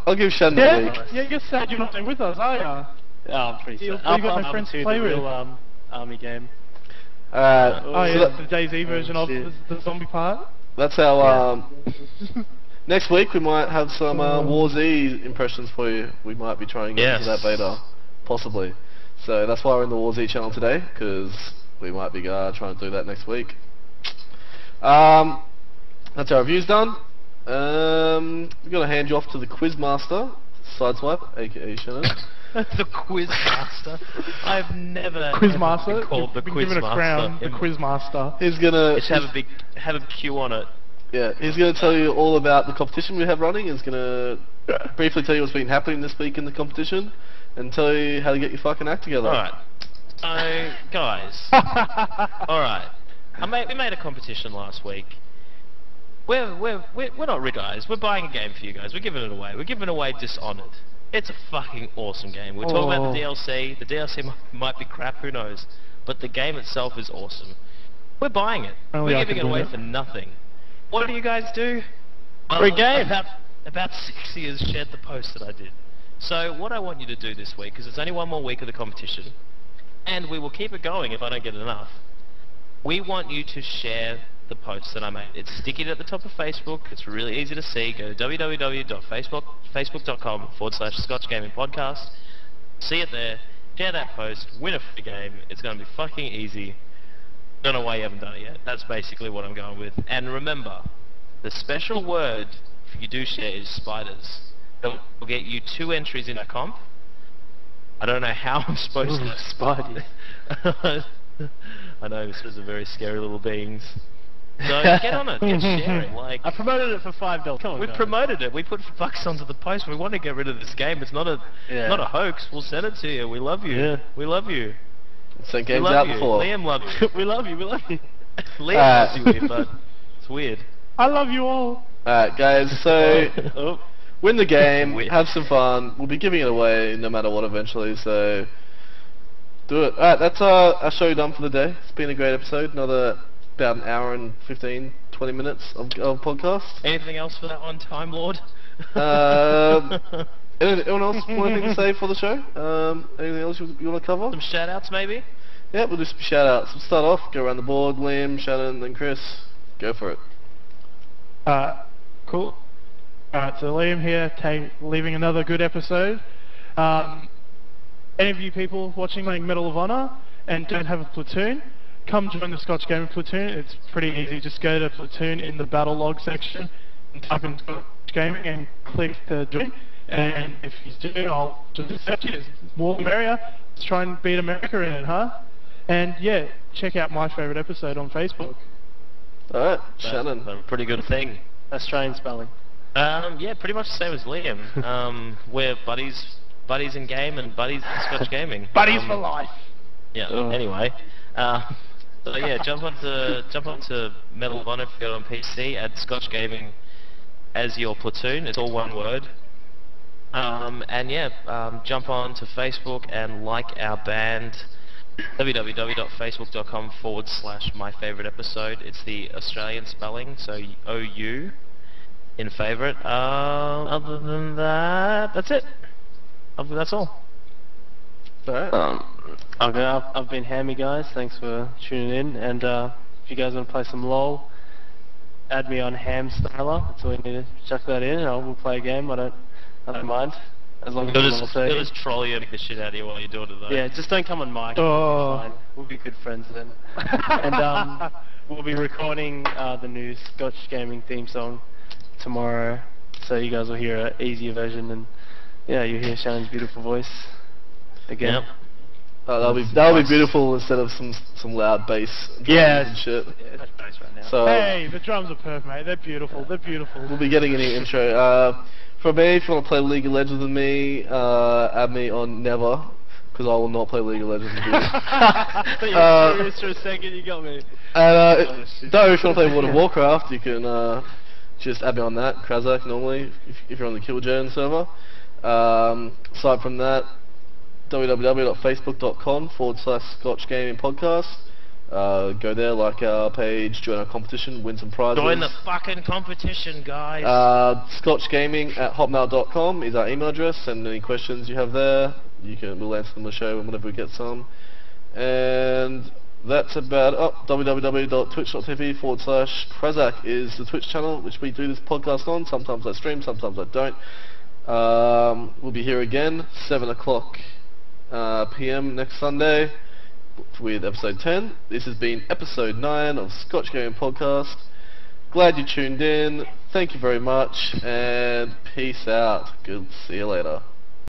I'll give Shannon a Yeah, week. yeah, you're sad you're not with us, are ya? Oh, I'm pretty You- sad. you got no friends to play the with. real army game. Oh yeah, so the DayZ version of shit. the zombie part. that's how, next week we might have some War Z impressions for you. We might be trying to get into that Yes. beta, possibly. So that's why we're in the War Z channel today, because we might be trying to do that next week. That's our reviews done. We're going to hand you off to the Quizmaster, Sideswipe, aka Shannon. The quiz master. I've never Quizmaster, been called the you've been quiz given a crown, master. the Quizmaster. He's gonna It should have a Q on it. he's gonna tell you all about the competition we have running. He's gonna briefly tell you what's been happening this week in the competition, and tell you how to get your fucking act together. Alright. So, guys. Alright. We made a competition last week. We're not rich guys. We're buying a game for you guys. We're giving it away. We're giving away Dishonored. It's a fucking awesome game. We're talking about the DLC. The DLC might be crap, who knows. But the game itself is awesome. We're buying it. Only We're I giving can it do away it. for nothing. What do you guys do? Free game. About 6 years shared the post that I did. So what I want you to do this week, because it's only one more week of the competition, and we will keep it going if I don't get enough, we want you to share the posts that I made. It's sticky at the top of Facebook. It's really easy to see. Go to www.facebook.com/ScotchGaming Podcast. See it there. Share that post. Win a free game. It's going to be fucking easy. Don't know why you haven't done it yet. That's basically what I'm going with. And remember, the special word if you do share is spiders. That will get you 2 entries in a comp. I don't know how I'm supposed to Spidey. I know this is a very scary little beings. So get on it, get sharing. Like I promoted it for $5. Come on, we guys. promoted it. We put bucks onto the post. We want to get rid of this game. It's not a not a hoax. We'll send it to you. We love you. Yeah. We love you. Sent We games love out you. before. Liam loves you. We love you. We love you. Liam loves you, but it's weird. I love you all. Alright guys, so Oh. win the game, Weird. have some fun. We'll be giving it away no matter what eventually, so do it. Alright, that's our show done for the day. It's been a great episode. Another about an hour and 15, 20 minutes of podcast. Anything else for that one, Time Lord? Anyone else want anything to say for the show? Anything else you want to cover? Some shout outs maybe? Yeah, we'll do some shout outs. We'll start off, go around the board. Liam, Shannon, and Chris. Go for it. Cool. Alright, so Liam here, leaving another good episode. Any of you people watching playing Medal of Honor and don't have a platoon, come join the Scotch Gaming platoon. It's pretty easy. Just go to platoon in the battle log section and type in Scotch Gaming and click to join. And if you do, I'll just accept you. More the merrier. Let's try and beat America in it, huh? And yeah, check out my favourite episode on Facebook. Alright, Shannon. That's a pretty good thing. Australian spelling. Yeah, pretty much the same as Liam. We're buddies in game and buddies in Scotch Gaming. Buddies for life. Yeah. Anyway, so yeah, jump onto Medal of Honor if you're on PC. Add Scotch Gaming as your platoon. It's all one word. And yeah, jump on to Facebook and like our band. www.facebook.com/myfavoriteepisode. It's the Australian spelling, so OU in favourite. Other than that, that's it. That's all. Alright. I've been Hammy, guys. Thanks for tuning in. And if you guys want to play some LOL, add me on Hamstyler. That's all you need to chuck that in, and we'll play a game. I don't mind. As long as It'll it's just, level 30. it'll just troll you and make the shit out of you while you're doing it though. Yeah, just don't come on mic. Oh. It's fine. We'll be good friends then. And we'll be recording the new Scotch Gaming theme song tomorrow, so you guys will hear an easier version, and yeah, you'll hear Shannon's beautiful voice again. Yep. That'll be beautiful instead of some loud bass drums Yeah. and shit. Yeah, that's nice right now. So Hey, the drums are perfect, mate. They're beautiful. They're beautiful. we'll be getting any intro. For me, if you want to play League of Legends with me, add me on Never, because I will not play League of Legends with you. But you're serious for a second, you got me. And though if you want to play World of Warcraft, you can just add me on that, Krazak normally, if you're on the Killjourn server. Aside from that, www.facebook.com/ScotchGaming podcast. Go there, like our page, join our competition, win some prizes. Join the fucking competition, guys. ScotchGaming@hotmail.com is our email address. Send any questions you have there. We'll answer them on the show whenever we get some. And that's about www.twitch.tv/Krazak is the Twitch channel which we do this podcast on. Sometimes I stream, sometimes I don't. We'll be here again, 7 o'clock PM next Sunday with episode 10. This has been episode 9 of Scotch Gaming Podcast. Glad you tuned in. Thank you very much, and peace out. Good. See you later.